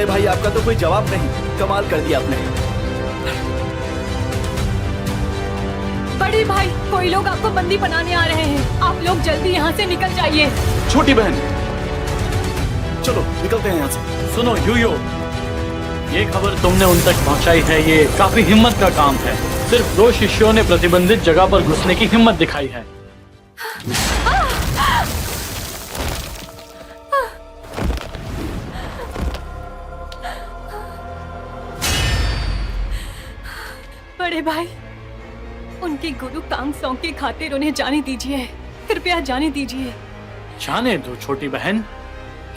बड़े भाई आपका तो कोई जवाब नहीं, कमाल कर दिया आपने। बड़े भाई, कोई लोग आपको बंदी बनाने आ रहे हैं, आप लोग जल्दी यहाँ से निकल जाइए। छोटी बहन, चलो निकलते हैं यहाँ से। सुनो यूयो, ये खबर तुमने उन तक पहुंचाई है, ये काफी हिम्मत का काम है। सिर्फ 2 शिष्यों ने प्रतिबंधित जगह पर घुसने की हिम्मत दिखाई है। बड़े भाई, उनके गुरु कांग सॉन्ग की खातिर उन्हें जाने दीजिए, कृपया जाने दीजिए। जाने दो छोटी बहन,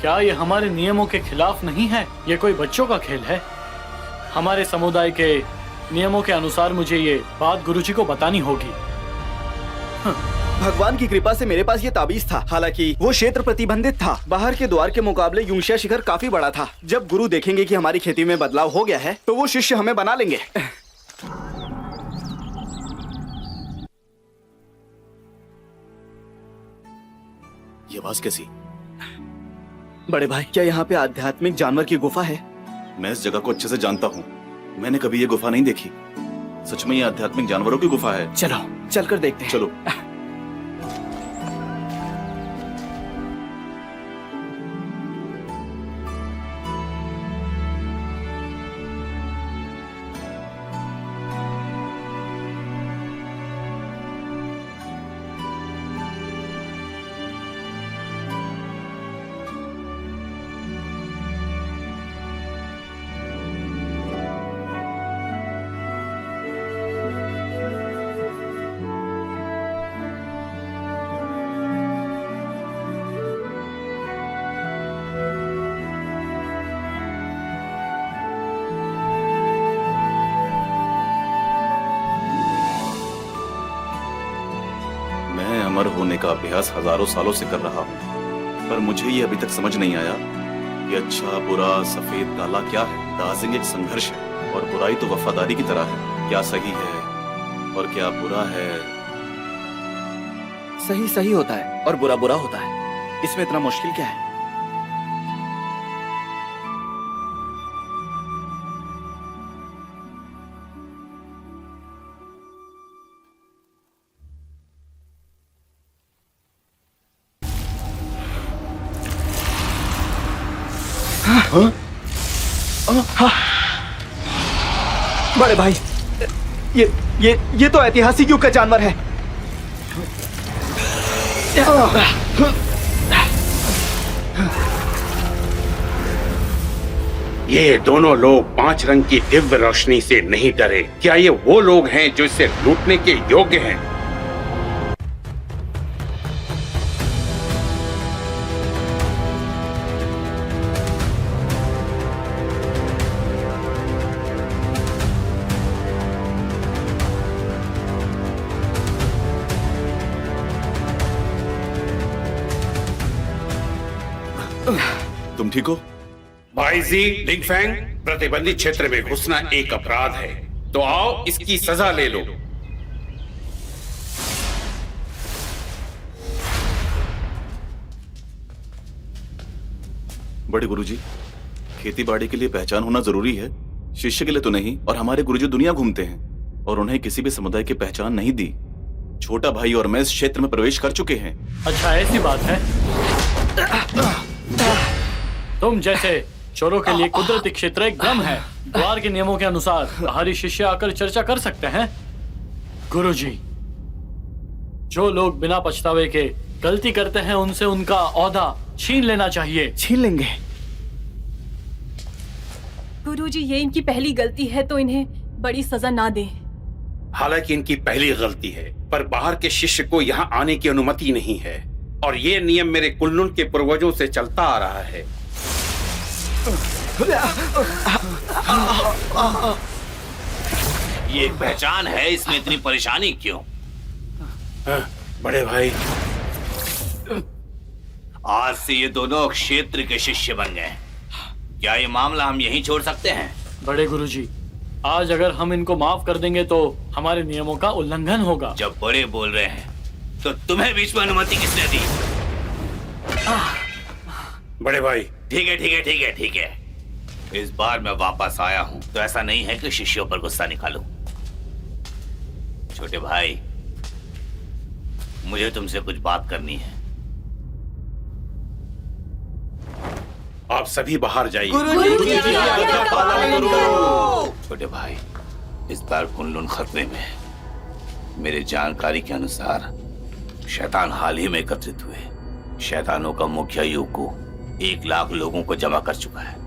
क्या ये हमारे नियमों के खिलाफ नहीं है? ये कोई बच्चों का खेल है? हमारे समुदाय के नियमों के अनुसार मुझे ये बात गुरुजी को बतानी होगी। भगवान की कृपा से मेरे पास ये ताबीज था। हालांकि वो क्षेत्र प्रतिबंधित था, बाहर के द्वार के मुकाबले यूंशिया शिखर काफी बड़ा था। जब गुरु देखेंगे कि हमारी खेती में बदलाव हो गया है तो वो शिष्य हमें बना लेंगे। ये आवाज कैसी? बड़े भाई, क्या यहाँ पे आध्यात्मिक जानवर की गुफा है? मैं इस जगह को अच्छे से जानता हूँ, मैंने कभी ये गुफा नहीं देखी। सच में ये आध्यात्मिक जानवरों की गुफा है? चलो चलकर देखते हैं। चलो। अमर होने का अभ्यास हजारों सालों से कर रहा हूँ, पर मुझे ये अभी तक समझ नहीं आया कि अच्छा बुरा सफेद काला क्या है। दार्जिलिंग एक संघर्ष है और बुराई तो वफादारी की तरह है। क्या सही है और क्या बुरा है? सही सही होता है और बुरा बुरा होता है, इसमें इतना मुश्किल क्या है? बड़े भाई, ये तो ऐतिहासिक युग का जानवर है। ये दोनों लोग 5 रंग की दिव्य रोशनी से नहीं डरे। क्या ये वो लोग हैं जो इसे लूटने के योग्य हैं? तुम ठीक हो? भाई जी, लिंगफैंग, प्रतिबंधित क्षेत्र में घुसना एक अपराध है, तो आओ इसकी सजा ले लो। बड़े गुरुजी, खेती बाड़ी के लिए पहचान होना जरूरी है, शिष्य के लिए तो नहीं। और हमारे गुरुजी दुनिया घूमते हैं और उन्हें किसी भी समुदाय की पहचान नहीं दी। छोटा भाई और मैं इस क्षेत्र में प्रवेश कर चुके हैं। अच्छा ऐसी बात है? तुम जैसे चोरों के लिए कुदरती क्षेत्र एक भ्रम है। द्वार के नियमों के अनुसार बाहरी शिष्य आकर चर्चा कर सकते हैं। गुरुजी, जो लोग बिना पछतावे के गलती करते हैं उनसे उनका ओहदा छीन लेना चाहिए। छीन लेंगे? गुरुजी, ये इनकी पहली गलती है तो इन्हें बड़ी सजा ना दें। हालांकि इनकी पहली गलती है, पर बाहर के शिष्य को यहाँ आने की अनुमति नहीं है और ये नियम मेरे कुल्लुन के पूर्वजों से चलता आ रहा है। ये एक पहचान है, इसमें इतनी परेशानी क्यों? बड़े भाई, आज से ये दोनों क्षेत्र के शिष्य बन गए। क्या ये मामला हम यहीं छोड़ सकते हैं? बड़े गुरुजी, आज अगर हम इनको माफ कर देंगे तो हमारे नियमों का उल्लंघन होगा। जब बड़े बोल रहे हैं तो तुम्हें बीच में अनुमति किसने दी? बड़े भाई, ठीक है ठीक है ठीक है ठीक है, इस बार मैं वापस आया हूं तो ऐसा नहीं है कि शिष्यों पर गुस्सा निकालूं। छोटे भाई, मुझे तुमसे कुछ बात करनी है। आप सभी बाहर जाइए। छोटे भाई, इस बार कुनलुन खतरे में है। मेरे जानकारी के अनुसार शैतान हाल ही में एकत्रित हुए। शैतानों का मुखिया यूको 1 लाख लोगों को जमा कर चुका है।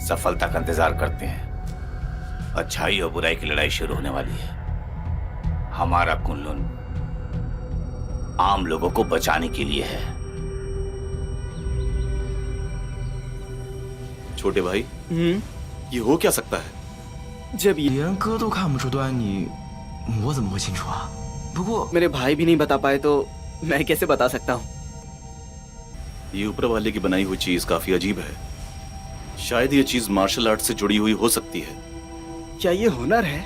सफलता का इंतजार करते हैं। अच्छाई और बुराई की लड़ाई शुरू होने वाली है। हमारा कुनलुन आम लोगों को बचाने के लिए है। छोटे भाई, ये हो क्या सकता है? जब ये 连哥都看不出端倪，我怎么会清楚啊？不过 मेरे भाई भी नहीं बता पाए तो मैं कैसे बता सकता हूँ? ये ऊपर वाले की बनाई हुई चीज काफी अजीब है। शायद ये चीज मार्शल आर्ट से जुड़ी हुई हो सकती है। क्या ये हुनर है?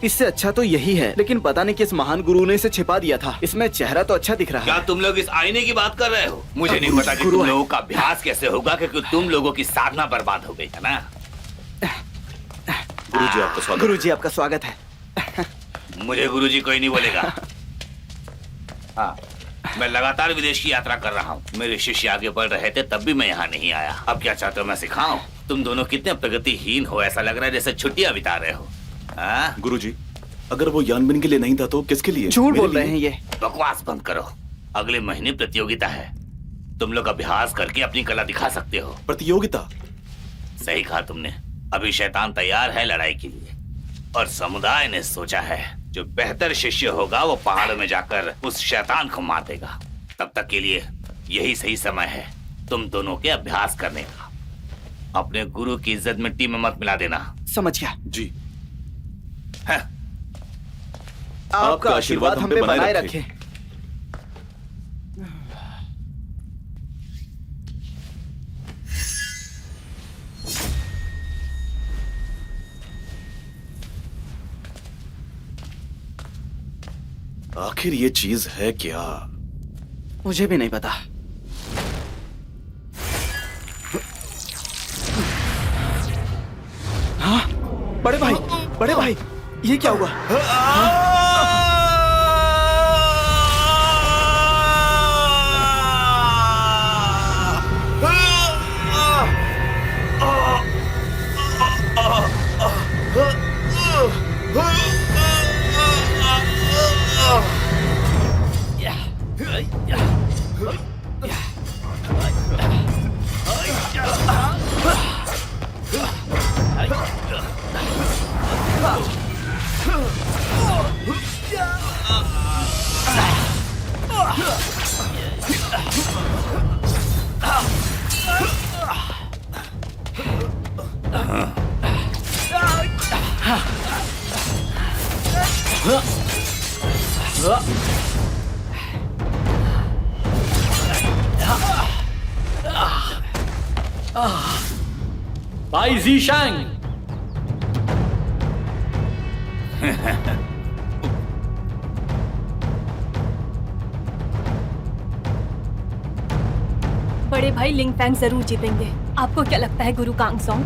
इससे अच्छा तो यही है, लेकिन पता नहीं किस महान गुरु ने इसे छिपा दिया था। इसमें चेहरा तो अच्छा दिख रहा क्या है। तुम लोग इस आईने की बात कर रहे हो? मुझे नहीं पता कि गुरु तुम है। लोगों का अभ्यास कैसे होगा, क्योंकि तुम लोगों की साधना बर्बाद हो गई है ना। गुरुजी आपका स्वागत। गुरुजी आपका स्वागत है। मुझे गुरुजी कोई नहीं बोलेगा। हाँ, मैं लगातार विदेश की यात्रा कर रहा हूँ। मेरे शिष्य आगे बढ़ रहे थे तब भी मैं यहाँ नहीं आया। अब क्या चाहते हो मैं सिखाऊं? तुम दोनों कितने प्रगतिहीन हो, ऐसा लग रहा है जैसे छुट्टियां बिता रहे हो। हाँ? गुरुजी, अगर वो यानबिन के लिए नहीं था तो किसके लिए? झूठ मेरे बोल रहे हैं लिए? ये। बकवास बंद करो। अगले महीने प्रतियोगिता है। तुम लोग अभ्यास करके अपनी कला दिखा सकते हो। प्रतियोगिता? सही कहा तुमने। अभी शैतान तैयार है लड़ाई के लिए, और समुदाय ने सोचा है जो बेहतर शिष्य होगा वो पहाड़ में जाकर उस शैतान को मार देगा। तब तक के लिए यही सही समय है तुम दोनों के अभ्यास करने का। अपने गुरु की इज्जत मिट्टी में मत मिला देना। समझ गया। जी। हाँ। आपका आशीर्वाद हम पे बनाए रखे। आखिर ये चीज है क्या? मुझे भी नहीं पता। हाँ, बड़े भाई, ये क्या हुआ? भाई ज़ीशैंग, बड़े भाई लिंगफैंग जरूर जीतेंगे। आपको क्या लगता है गुरु कांगसोंग?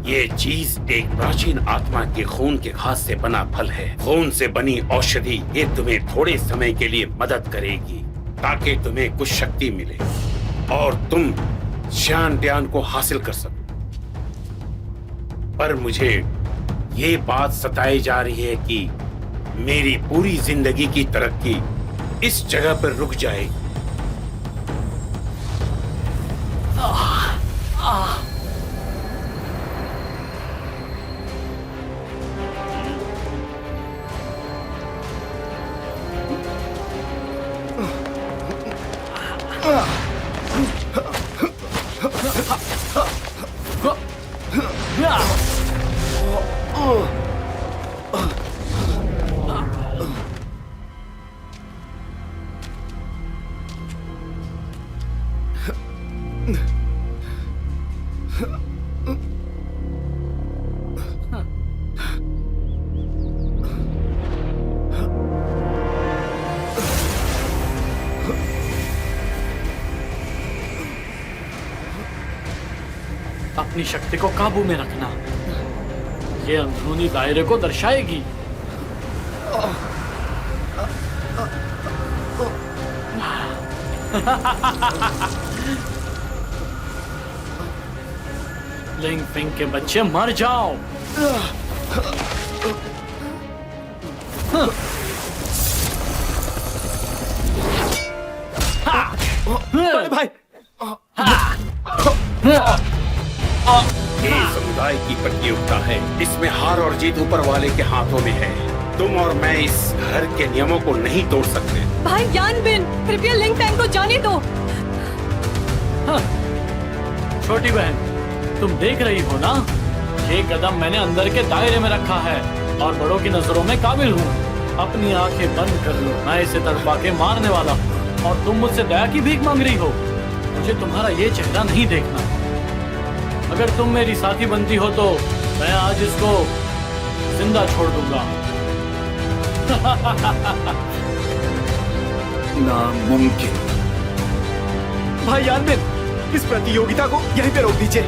ये चीज एक प्राचीन आत्मा के खून के घास से बना फल है। खून से बनी औषधि ये तुम्हें थोड़े समय के लिए मदद करेगी ताकि तुम्हें कुछ शक्ति मिले और तुम श्यान ध्यान को हासिल कर सको। पर मुझे ये बात सताई जा रही है कि मेरी पूरी जिंदगी की तरक्की इस जगह पर रुक जाएगी। अपनी शक्ति को काबू में रखना। ये अंदरूनी दायरे को दर्शाएगी। लिंग फिंग के बच्चे मर जाओ। बड़े भाई, ये समुदाय की प्रतियोगिता है, इसमें हार और जीत ऊपर वाले के हाथों में है। तुम और मैं इस घर के नियमों को नहीं तोड़ सकते। भाई यानबिन, कृपया लिंग फैंग को जाने दो। छोटी बहन, तुम देख रही हो ना, ये कदम मैंने अंदर के दायरे में रखा है और बड़ों की नजरों में काबिल हूँ। अपनी आंखें बंद कर लो, मैं इसे तड़पा के मारने वाला हूँ और तुम मुझसे दया की भीख मांग रही हो। मुझे तुम्हारा ये चेहरा नहीं देखना। अगर तुम मेरी साथी बनती हो तो मैं आज इसको जिंदा छोड़ दूंगा। नामुमकिन। भाई यानबिन, इस प्रतियोगिता को यहीं पे रोक दीजिए।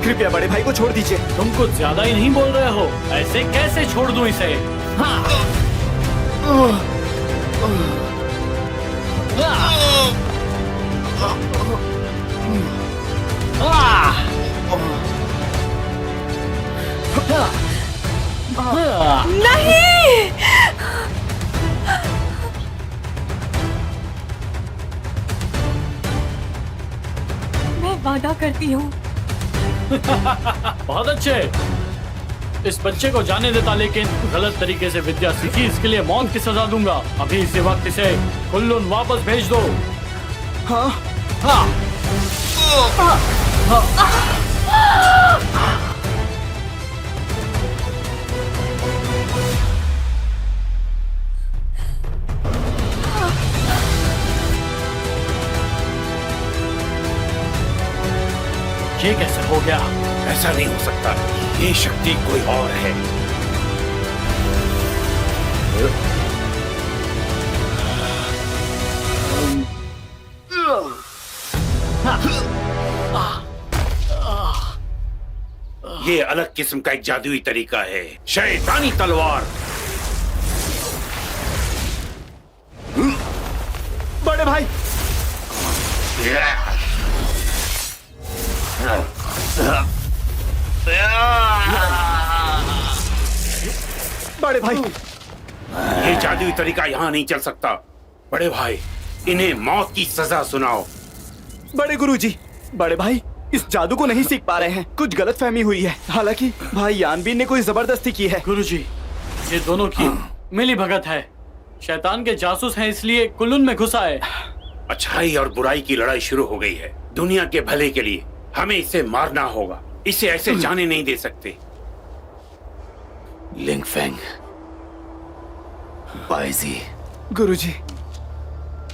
कृपया बड़े भाई को छोड़ दीजिए। तुम कुछ ज्यादा ही नहीं बोल रहे हो, ऐसे कैसे छोड़ दूं इसे? हाँ। नहीं, मैं वादा करती हूँ। बहुत अच्छे, इस बच्चे को जाने देता, लेकिन गलत तरीके से विद्या सीखी, इसके लिए मौत की सजा दूंगा। अभी इसी वक्त इसे कुल्लून वापस भेज दो। हाँ हाँ। ये कैसे हो गया? ऐसा नहीं हो सकता, ये शक्ति कोई और है। ये अलग किस्म का एक जादुई तरीका है, शैतानी तलवार। बड़े भाई, बड़े भाई, ये जादुई तरीका यहाँ नहीं चल सकता। बड़े भाई, इन्हें मौत की सजा सुनाओ। बड़े गुरुजी, बड़े भाई इस जादू को नहीं सीख पा रहे हैं, कुछ गलतफहमी हुई है। हालांकि भाई यानबिन ने कोई जबरदस्ती की है। गुरुजी, ये दोनों की मिली भगत है। शैतान के जासूस हैं, इसलिए कुल्लून में घुसा है। अच्छाई और बुराई की लड़ाई शुरू हो गई है। दुनिया के भले के लिए हमें इसे मारना होगा, इसे ऐसे जाने नहीं दे सकते। लिंग फेंग, बाईजी, गुरुजी,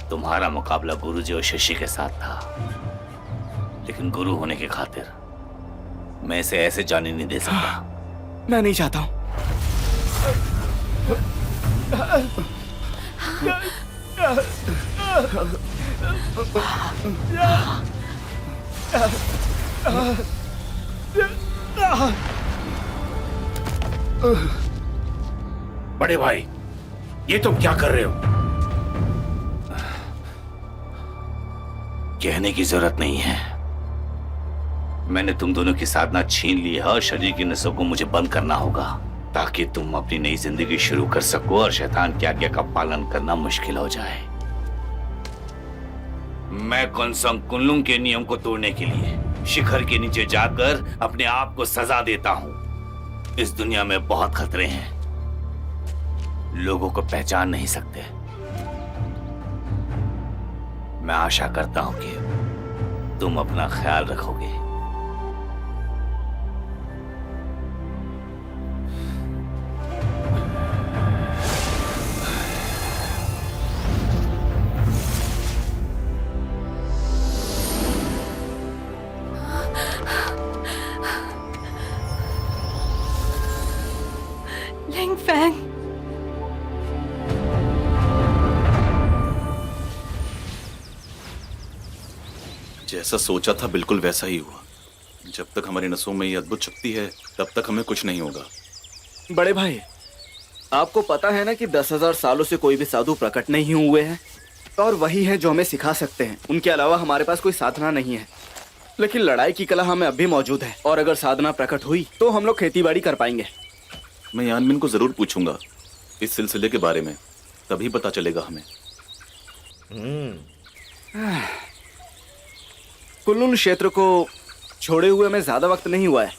तुम्हारा मुकाबला गुरुजी और शिष्य के साथ था, लेकिन गुरु होने की खातिर मैं इसे ऐसे जाने नहीं दे सकता। मैं नहीं चाहता हूँ। बड़े भाई, ये तुम क्या कर रहे हो? कहने की जरूरत नहीं है। मैंने तुम दोनों की साधना छीन ली है और शरीर की नसों को मुझे बंद करना होगा, ताकि तुम अपनी नई जिंदगी शुरू कर सको और शैतान की आज्ञा का पालन करना मुश्किल हो जाए। मैं कुनसंग कुनलुंग के नियम को तोड़ने के लिए शिखर के नीचे जाकर अपने आप को सजा देता हूं। इस दुनिया में बहुत खतरे हैं, लोगों को पहचान नहीं सकते। मैं आशा करता हूं कि तुम अपना ख्याल रखोगे। लिंग फैंग, जैसा सोचा था बिल्कुल वैसा ही हुआ। जब तक हमारी नसों में ये अद्भुत शक्ति है तब तक हमें कुछ नहीं होगा। बड़े भाई, आपको पता है ना कि 10,000 सालों से कोई भी साधु प्रकट नहीं हुए हैं और वही है जो हमें सिखा सकते हैं। उनके अलावा हमारे पास कोई साधना नहीं है, लेकिन लड़ाई की कला हमें अब भी मौजूद है और अगर साधना प्रकट हुई तो हम लोग खेती बाड़ी कर पाएंगे। मैं यानमिन को जरूर पूछूंगा इस सिलसिले के बारे में, तभी पता चलेगा हमें। कुल्लून क्षेत्र को छोड़े हुए में ज्यादा वक्त नहीं हुआ है,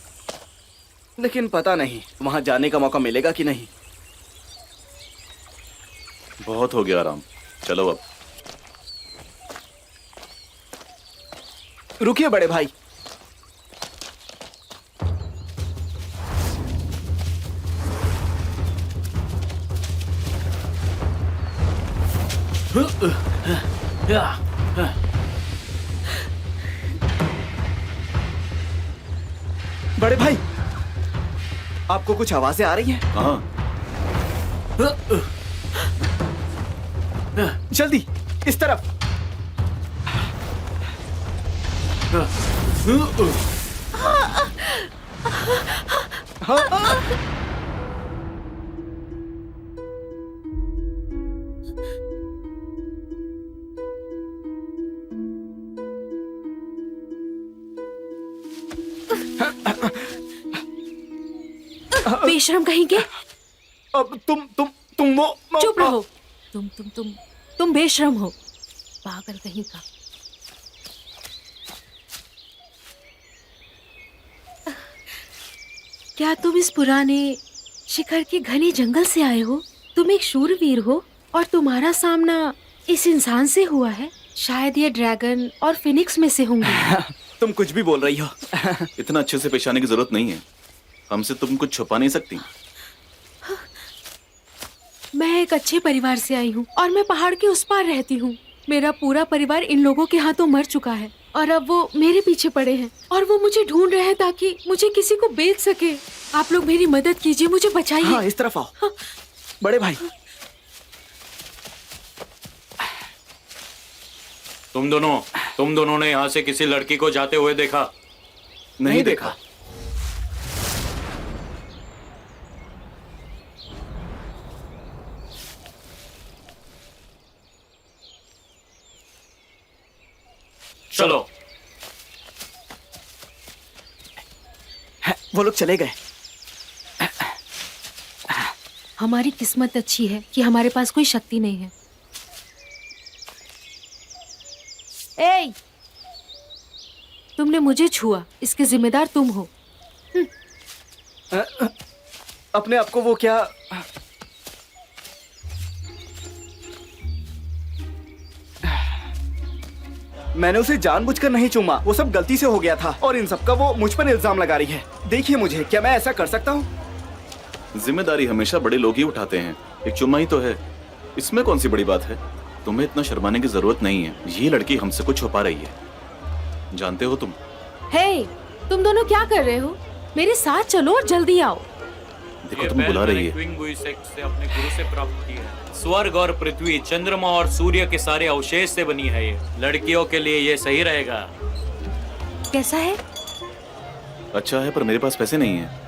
लेकिन पता नहीं वहां जाने का मौका मिलेगा कि नहीं। बहुत हो गया आराम, चलो अब। रुकिए बड़े भाई, बड़े भाई, आपको कुछ आवाजें आ रही हैं? कहाँ? जल्दी इस तरफ। बेशरम कहेंगे। अब तुम वो चुप रहो। तुम बेशरम हो, पागल कहीं का। क्या तुम इस पुराने शिखर के घने जंगल से आए हो? तुम एक शूरवीर हो और तुम्हारा सामना इस इंसान से हुआ है। शायद ये ड्रैगन और फिनिक्स में से होंगे। तुम कुछ भी बोल रही हो। इतना अच्छे से पेश आने की जरूरत नहीं है, हमसे तुम कुछ छुपा नहीं सकती। मैं एक अच्छे परिवार से आई हूँ और मैं पहाड़ के उस पार रहती हूँ। मेरा पूरा परिवार इन लोगों के हाथों मर चुका है और अब वो मेरे पीछे पड़े हैं और वो मुझे ढूंढ रहे हैं ताकि मुझे किसी को बेच सके। आप लोग मेरी मदद कीजिए, मुझे बचाइए। हाँ, इस तरफ आओ। हाँ। बड़े भाई, तुम दोनों ने यहाँ से किसी लड़की को जाते हुए देखा? नहीं देखा। चलो। वो लोग चले गए। हमारी किस्मत अच्छी है कि हमारे पास कोई शक्ति नहीं है। ए, तुमने मुझे छुआ, इसके जिम्मेदार तुम हो। अपने आप को वो क्या मैंने उसे जानबूझकर नहीं चूमा, वो सब गलती से हो गया था और इन सब का वो मुझ पर इल्जाम लगा रही है। देखिए मुझे, क्या मैं ऐसा कर सकता हूँ? जिम्मेदारी हमेशा बड़े लोग ही उठाते हैं, एक चुम्मा ही तो है, इसमें कौन सी बड़ी बात है? तुम्हें इतना शर्माने की जरूरत नहीं है। ये लड़की हमसे कुछ छुपा रही है, जानते हो तुम? हे, तुम दोनों क्या कर रहे हो? मेरे साथ चलो और जल्दी आओ। देखो तुम बुला रही है। से अपने गुरु से प्राप्त की है। स्वर्ग और पृथ्वी, चंद्रमा और सूर्य के सारे अवशेष से बनी है। ये लड़कियों के लिए ये सही रहेगा। कैसा है? अच्छा है, पर मेरे पास पैसे नहीं है।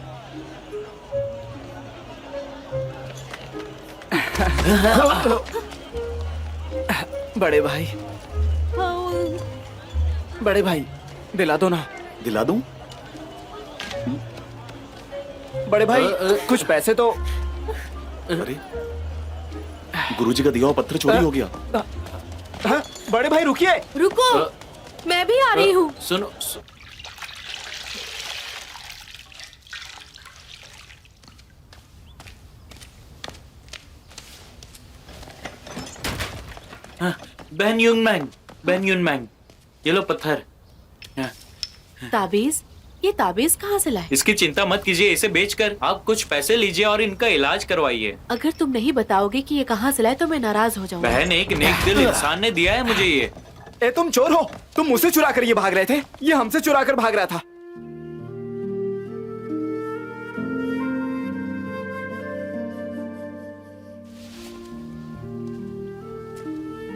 बड़े भाई, बड़े भाई, दिला दो ना। दिला दूं? बड़े भाई, कुछ पैसे तो। अरे गुरुजी का दिया हुआ पत्थर चोरी हो गया। हाँ, बड़े भाई रुकिए। रुको, मैं भी आ रही हूँ। सुनो, बहन युनमैंग, ये लो पत्थर। ताबीज? ये ताबीज कहाँ से लाए? इसकी चिंता मत कीजिए, इसे बेचकर आप कुछ पैसे लीजिए और इनका इलाज करवाइए। अगर तुम नहीं बताओगे कि ये कहाँ से लाए तो मैं नाराज हो जाऊंगा। बहन, एक नेक दिल इंसान ने दिया है मुझे ये। ए, तुम चोर हो? तुम मुझसे चुरा कर ये भाग रहे थे? ये हमसे चुरा कर भाग रहा था।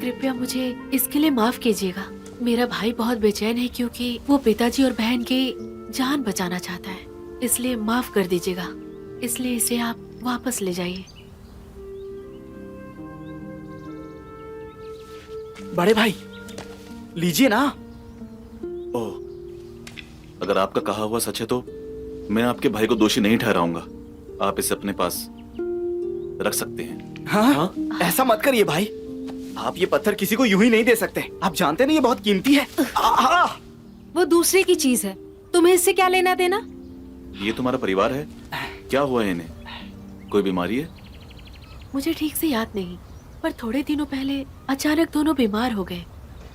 कृपया मुझे इसके लिए माफ कीजिएगा। मेरा भाई बहुत बेचैन है क्योंकि वो पिताजी और बहन की जान बचाना चाहता है, इसलिए माफ कर दीजिएगा। इसलिए इसे आप वापस ले जाइए। बड़े भाई, लीजिए ना। ओह, अगर आपका कहा हुआ सच है तो मैं आपके भाई को दोषी नहीं ठहराऊंगा। आप इसे अपने पास रख सकते हैं। हाँ? ऐसा मत करिए भाई, आप ये पत्थर किसी को यूं ही नहीं दे सकते। आप जानते नहीं ये बहुत कीमती है। वो दूसरे की चीज है, तुम्हें इससे क्या लेना देना? ये तुम्हारा परिवार है, क्या हुआ है इन्हें? कोई बीमारी है? मुझे ठीक से याद नहीं, पर थोड़े दिनों पहले अचानक दोनों बीमार हो गए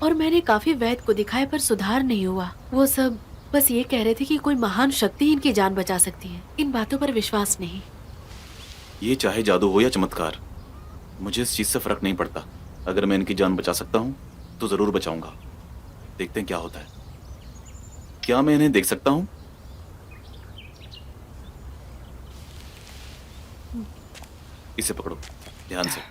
और मैंने काफी वैद्य को दिखाया पर सुधार नहीं हुआ। वो सब बस ये कह रहे थे कि कोई महान शक्ति इनकी जान बचा सकती है। इन बातों पर विश्वास नहीं। ये चाहे जादू हो या चमत्कार, मुझे इस चीज से फर्क नहीं पड़ता। अगर मैं इनकी जान बचा सकता हूँ तो जरूर बचाऊंगा। देखते हैं क्या होता है। क्या मैं इन्हें देख सकता हूँ? इसे पकड़ो ध्यान से।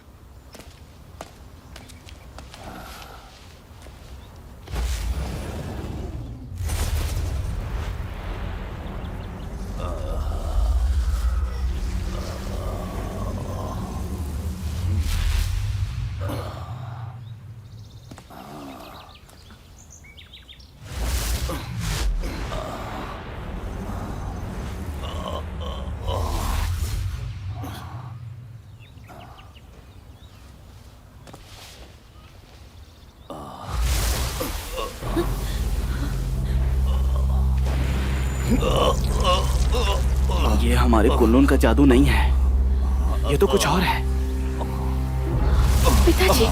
ये हमारे कुल्लून का जादू नहीं है, ये तो कुछ और है। पिताजी,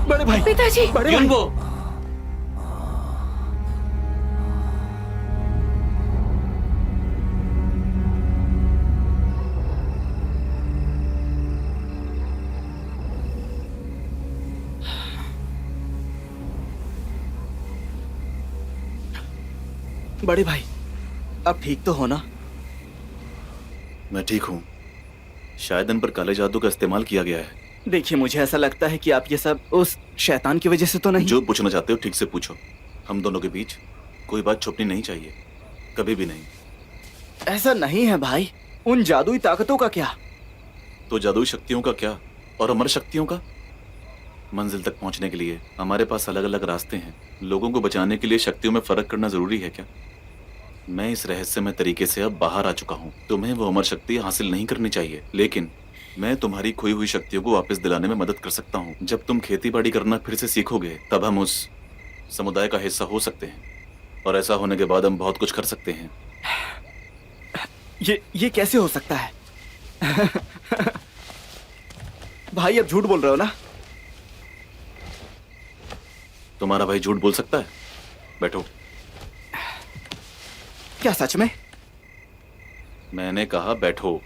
बड़े भाई, पिताजी, बड़े भाई। बड़े भाई, अब ठीक तो हो ना? मैं ठीक हूँ। शायद इन पर काले जादू का इस्तेमाल किया गया है। देखिए, मुझे ऐसा लगता है कि आप ये सब उस शैतान की वजह से तो नहीं। जो पूछना चाहते हो ठीक से पूछो। हम दोनों के बीच कोई बात छुपनी नहीं चाहिए, कभी भी नहीं। ऐसा नहीं है भाई। उन जादुई ताकतों का क्या? तो जादुई शक्तियों का क्या और अमर शक्तियों का? मंजिल तक पहुंचने के लिए हमारे पास अलग अलग रास्ते हैं। लोगों को बचाने के लिए शक्तियों में फर्क करना जरूरी है क्या? मैं इस रहस्यमय तरीके से अब बाहर आ चुका हूँ। तुम्हें वो अमर शक्ति हासिल नहीं करनी चाहिए, लेकिन मैं तुम्हारी खोई हुई शक्तियों को वापस दिलाने में मदद कर सकता हूँ। जब तुम खेती बाड़ी करना फिर से सीखोगे तब हम उस समुदाय का हिस्सा हो सकते हैं, और ऐसा होने के बाद हम बहुत कुछ कर सकते हैं। ये कैसे हो सकता है? भाई, अब झूठ बोल रहे हो ना? तुम्हारा भाई झूठ बोल सकता है? बैठो। क्या सच में? मैंने कहा बैठो।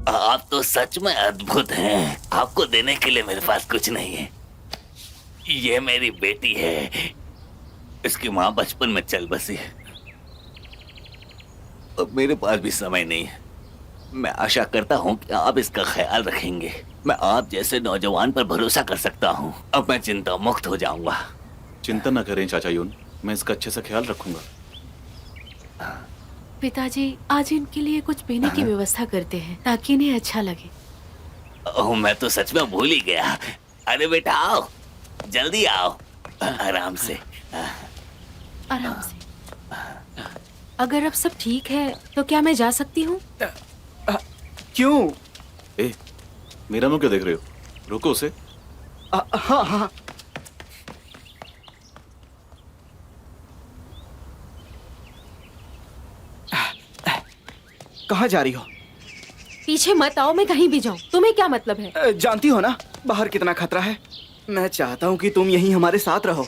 आप तो सच में अद्भुत हैं। आपको देने के लिए मेरे पास कुछ नहीं है। ये मेरी बेटी है। इसकी माँ बचपन में चल बसी है। अब मेरे पास भी समय नहीं है। मैं आशा करता हूँ कि आप इसका ख्याल रखेंगे। मैं आप जैसे नौजवान पर भरोसा कर सकता हूँ। अब मैं चिंता मुक्त हो जाऊंगा। चिंता न करें चाचा यून, मैं इसका अच्छे से ख्याल रखूंगा। पिताजी, आज इनके लिए कुछ पीने की व्यवस्था करते हैं ताकि इन्हें अच्छा लगे। ओह, मैं तो सच में भूल ही गया। अरे बेटा आओ, जल्दी आओ। आराम से, आराम से। अगर अब सब ठीक है तो क्या मैं जा सकती हूँ? क्यों? ए, मेरा मुंह क्यों देख रहे हो? रुको उसे। हाँ हाँ। कहाँ जा रही हो? पीछे मत आओ, मैं कहीं भी जाऊँ। तुम्हें क्या मतलब है? जानती हो ना बाहर कितना खतरा है। मैं चाहता हूँ कि तुम यहीं हमारे साथ रहो।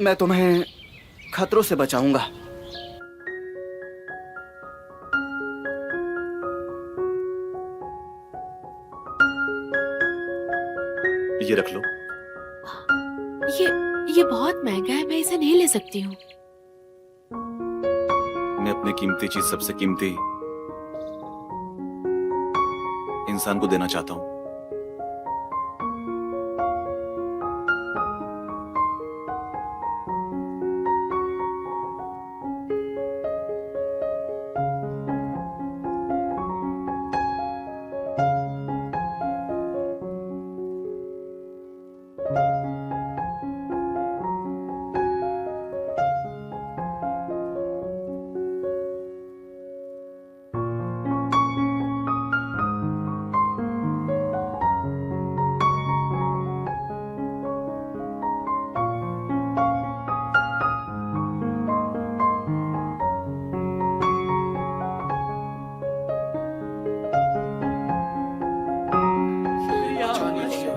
मैं तुम्हें खतरों से बचाऊंगा। ये रख लो। ये बहुत महंगा है, मैं इसे नहीं ले सकती हूँ। मैं अपनी कीमती चीज, सबसे कीमती इंसान को देना चाहता हूँ।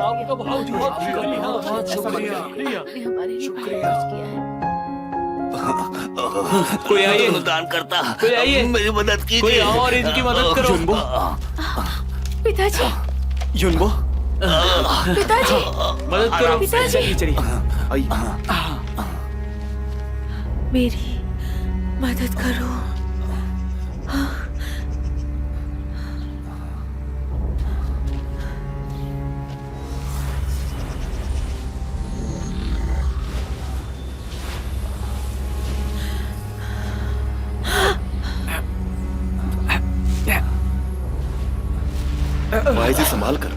आपका बहुत बहुत शुक्रिया। आपने हमारे लिए बहुत कुछ किया है। कोई आइए, दान करता, कोई आइए, मेरी मदद कीजिए, कोई और इनकी मदद करो। युनबो, पिताजी, युनबो, पिताजी, मदद करो। पिताजी, चलिए आइए। मेरी मदद करो। वाइजी संभाल कर।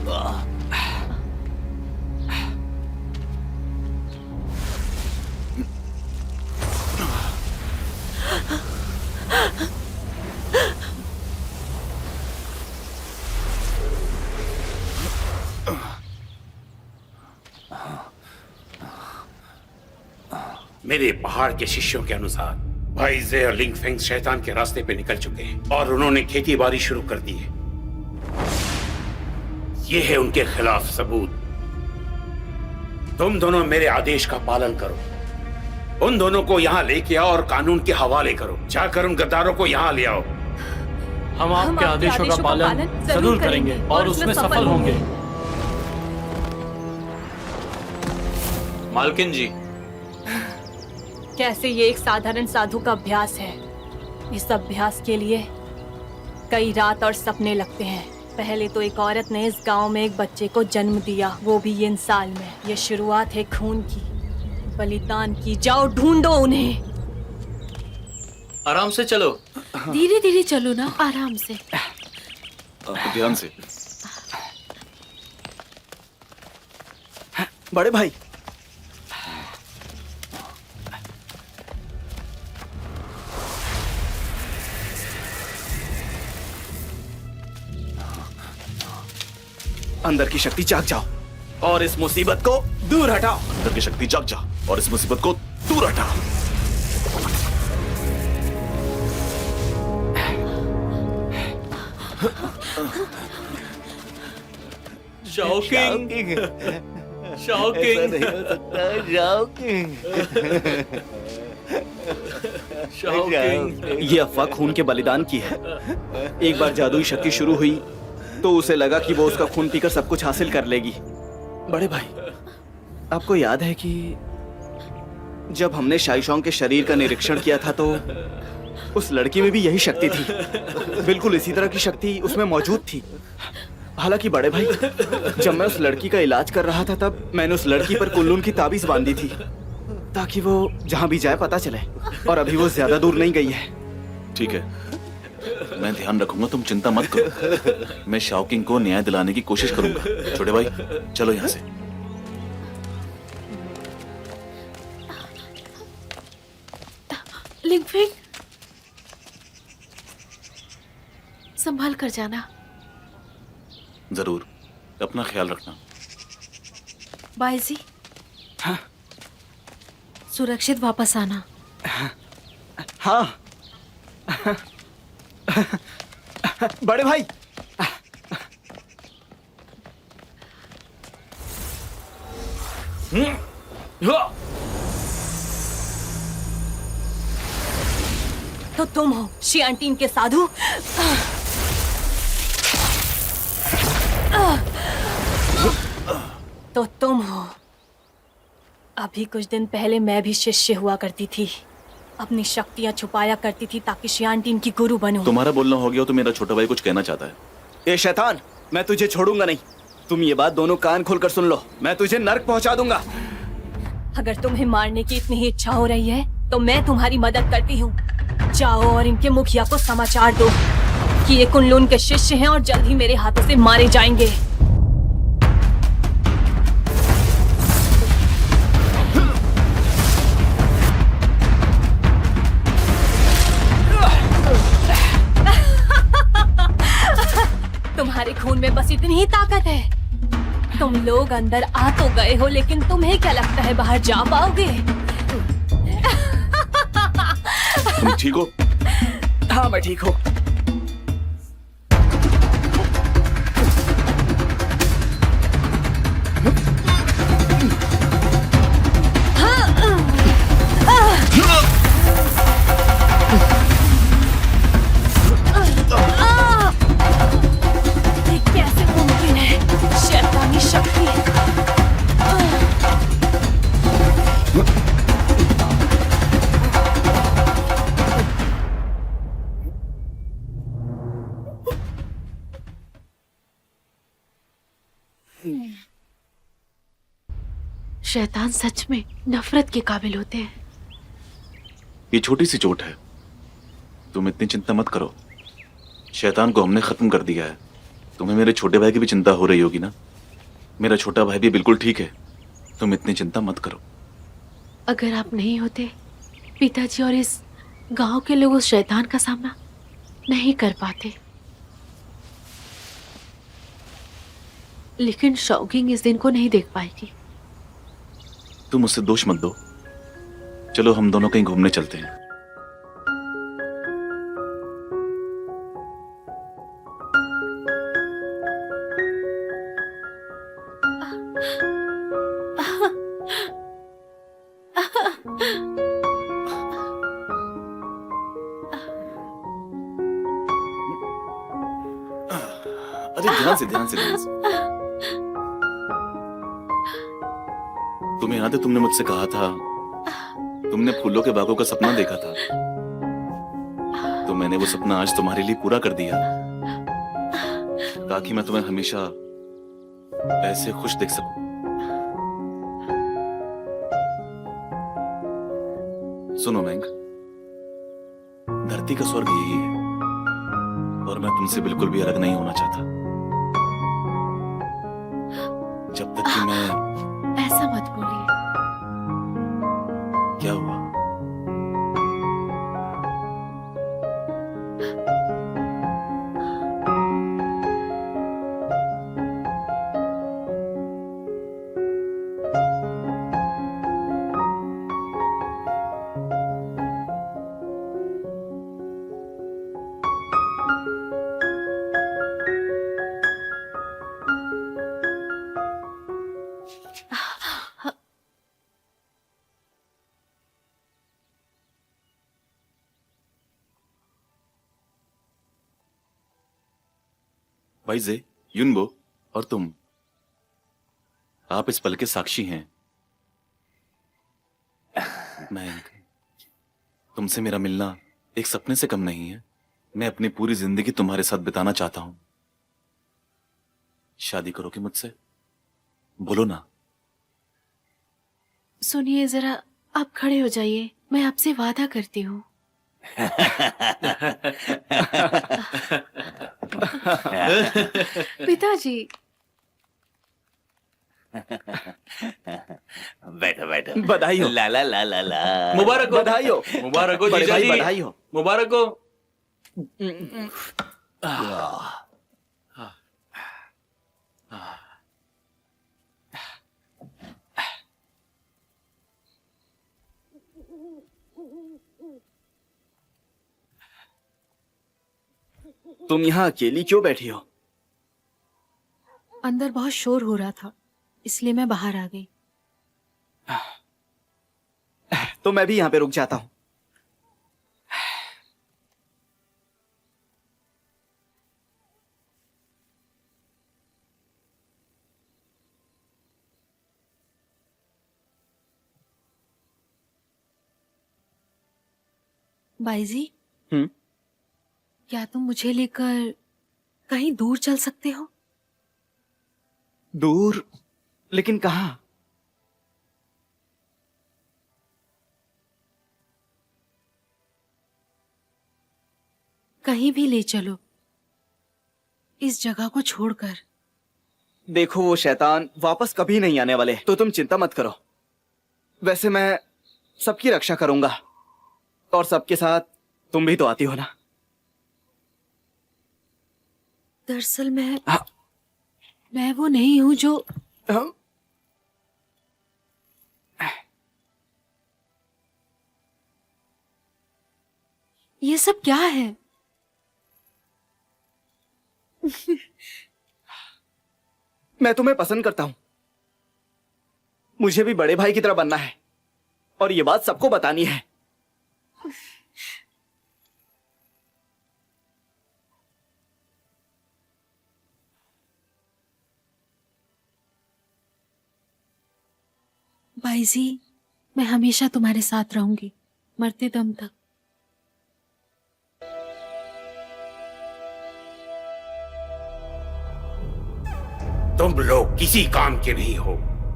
मेरे पहाड़ के शिष्यों के अनुसार भाई जे और लिंगफेंग शैतान के रास्ते पे निकल चुके हैं और उन्होंने खेती बाड़ी शुरू कर दी है। ये है उनके खिलाफ सबूत। तुम दोनों मेरे आदेश का पालन करो। उन दोनों को यहाँ लेके आओ और कानून के हवाले करो। जाकर उन गद्दारों को यहाँ ले आओ। हम आपके आदेशों का पालन जरूर करेंगे और उसमें सफल होंगे। मालकिन जी, कैसे ये एक साधारण साधु का अभ्यास है। इस अभ्यास के लिए कई रात और सपने लगते हैं। पहले तो एक औरत ने इस गांव में एक बच्चे को जन्म दिया, वो भी इन साल में। ये शुरुआत है खून की, बलिदान की। जाओ ढूंढो उन्हें। आराम से चलो। धीरे धीरे चलो ना, आराम से। ध्यान से। बड़े भाई, अंदर की शक्ति जाग जाओ और इस मुसीबत को दूर हटाओ। अंदर की शक्ति जाग जा और इस मुसीबत को दूर हटा। Shocking, shocking, shocking. ये अफवाह खून के बलिदान की है। एक बार जादुई शक्ति शुरू हुई तो उसे लगा कि वो उसका खून पीकर सब कुछ हासिल कर लेगी। बड़े भाई, आपको याद है कि जब हमने शाइशोंग के शरीर का निरीक्षण किया था तो उस लड़की में भी यही शक्ति थी। बिल्कुल इसी तरह की शक्ति उसमें मौजूद थी। हालांकि बड़े भाई, जब मैं उस लड़की का इलाज कर रहा था तब मैंने उस लड़की पर कुल्लून की ताबीज बांधी थी ताकि वो जहां भी जाए पता चले। और अभी वो ज्यादा दूर नहीं गई है। ठीक है, मैं ध्यान रखूंगा, तुम चिंता मत करो। मैं शाओकिंग को न्याय दिलाने की कोशिश करूंगा। छोटे भाई, चलो यहाँ से। लिंगफेंग, संभाल कर जाना। जरूर, अपना ख्याल रखना। बाईजी, हाँ? सुरक्षित वापस आना। हाँ। बड़े भाई, तो तुम हो शियांटीन के साधु। तो तुम हो। अभी कुछ दिन पहले मैं भी शिष्य हुआ करती थी, अपनी शक्तियां छुपाया करती थी ताकि शियांटीन की गुरु बनूं। तुम्हारा बोलना हो गया तो मेरा छोटा भाई कुछ कहना चाहता है। ए शैतान, मैं तुझे छोड़ूंगा नहीं। तुम ये बात दोनों कान खोलकर सुन लो, मैं तुझे नर्क पहुंचा दूंगा। अगर तुम्हें मारने की इतनी ही इच्छा हो रही है तो मैं तुम्हारी मदद करती हूँ। जाओ और इनके मुखिया को समाचार दो कि ये कुनलुन के शिष्य हैं और जल्द ही मेरे हाथों से मारे जाएंगे। तुम्हारे खून में बस इतनी ही ताकत है। तुम लोग अंदर आ तो गए हो, लेकिन तुम्हें क्या लगता है बाहर जा पाओगे? तुम ठीक हो? हाँ मैं ठीक हूँ। ये कैसे मुमकिन है? शैतानी शक्ति। शैतान सच में नफरत के काबिल होते हैं। ये छोटी सी चोट है, तुम इतनी चिंता मत करो। शैतान को हमने खत्म कर दिया है। तुम्हें मेरे छोटे भाई की भी चिंता हो रही होगी ना? मेरा छोटा भाई भी बिल्कुल ठीक है, तुम इतनी चिंता मत करो। अगर आप नहीं होते, पिताजी और इस गांव के लोग उस शैतान का सामना नहीं कर पाते। लेकिन शौकिंग इस दिन को नहीं देख पाएगी। तुम उससे दोष मत दो। चलो हम दोनों कहीं घूमने चलते हैं। अरे ध्यान से ध्यान से ध्यान से। तुम्हें याद है तुमने मुझसे कहा था, तुमने फूलों के बागों का सपना देखा था, तो मैंने वो सपना आज तुम्हारे लिए पूरा कर दिया, ताकि मैं तुम्हें हमेशा ऐसे खुश देख सकूं। सुनो मैंग, धरती का स्वर्ग यही है और मैं तुमसे बिल्कुल भी अलग नहीं होना चाहता। जब तक कि मैं... ऐसा मत बोलिए। क्या हुआ? वाइजे, युनबो और तुम, आप इस पल के साक्षी हैं। मैं तुमसे मेरा मिलना एक सपने से कम नहीं है। मैं अपनी पूरी जिंदगी तुम्हारे साथ बिताना चाहता हूं। शादी करोगे मुझसे? बोलो ना। सुनिए जरा, आप खड़े हो जाइए। मैं आपसे वादा करती हूँ। पिताजी। बैठो बैठो। बधाई हो। ला ला ला ला ला। मुबारक हो। बधाई हो। मुबारक हो बड़े जीजा भाई, जी। बधाई हो। मुबारक हो। तुम यहाँ अकेली क्यों बैठी हो? अंदर बहुत शोर हो रहा था, इसलिए मैं बाहर आ गई। तो मैं भी यहां पे रुक जाता हूं। बाईजी, हम्म। क्या तुम मुझे लेकर कहीं दूर चल सकते हो? दूर? लेकिन कहां? कहीं भी ले चलो, इस जगह को छोड़कर। देखो, वो शैतान वापस कभी नहीं आने वाले, तो तुम चिंता मत करो। वैसे मैं सबकी रक्षा करूंगा, और सबके साथ तुम भी तो आती हो ना। दरअसल हाँ। मैं वो नहीं हूं जो हाँ? ये सब क्या है? मैं तुम्हें पसंद करता हूं। मुझे भी बड़े भाई की तरह बनना है, और ये बात सबको बतानी है। बाईजी, मैं हमेशा तुम्हारे साथ रहूंगी, मरते दम तक। तुम लोग किसी काम के नहीं हो।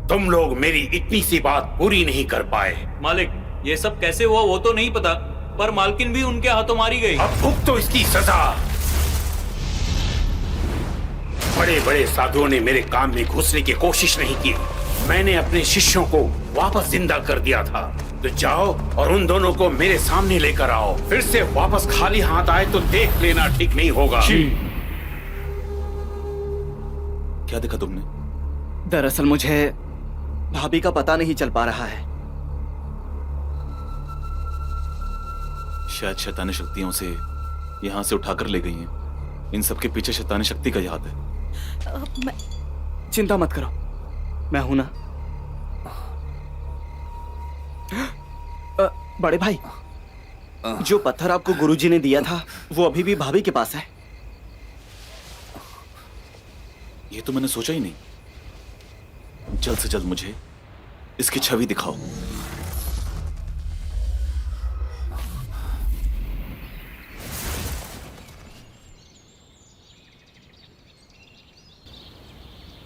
तुम लोग मेरी इतनी सी बात पूरी नहीं कर पाए। मालिक, ये सब कैसे हुआ वो तो नहीं पता, पर मालकिन भी उनके हाथों मारी गई। अब भुगतो तो इसकी सजा। बड़े बड़े साधुओं ने मेरे काम में घुसने की कोशिश नहीं की। मैंने अपने शिष्यों को वापस जिंदा कर दिया था। तो जाओ और उन दोनों को मेरे सामने लेकर आओ। फिर से वापस खाली हाथ आए तो देख लेना ठीक नहीं होगा। क्या देखा तुमने? दरअसल मुझे भाभी का पता नहीं चल पा रहा है। शायद शैतानी शक्तियां उसे यहाँ से उठाकर ले गई हैं। इन सब के पीछे शैतानी शक्ति का ही हाथ है। चिंता मत करो, मैं हूं ना। बड़े भाई, जो पत्थर आपको गुरुजी ने दिया था वो अभी भी भाभी के पास है। ये तो मैंने सोचा ही नहीं। जल्द से जल्द मुझे इसकी छवि दिखाओ।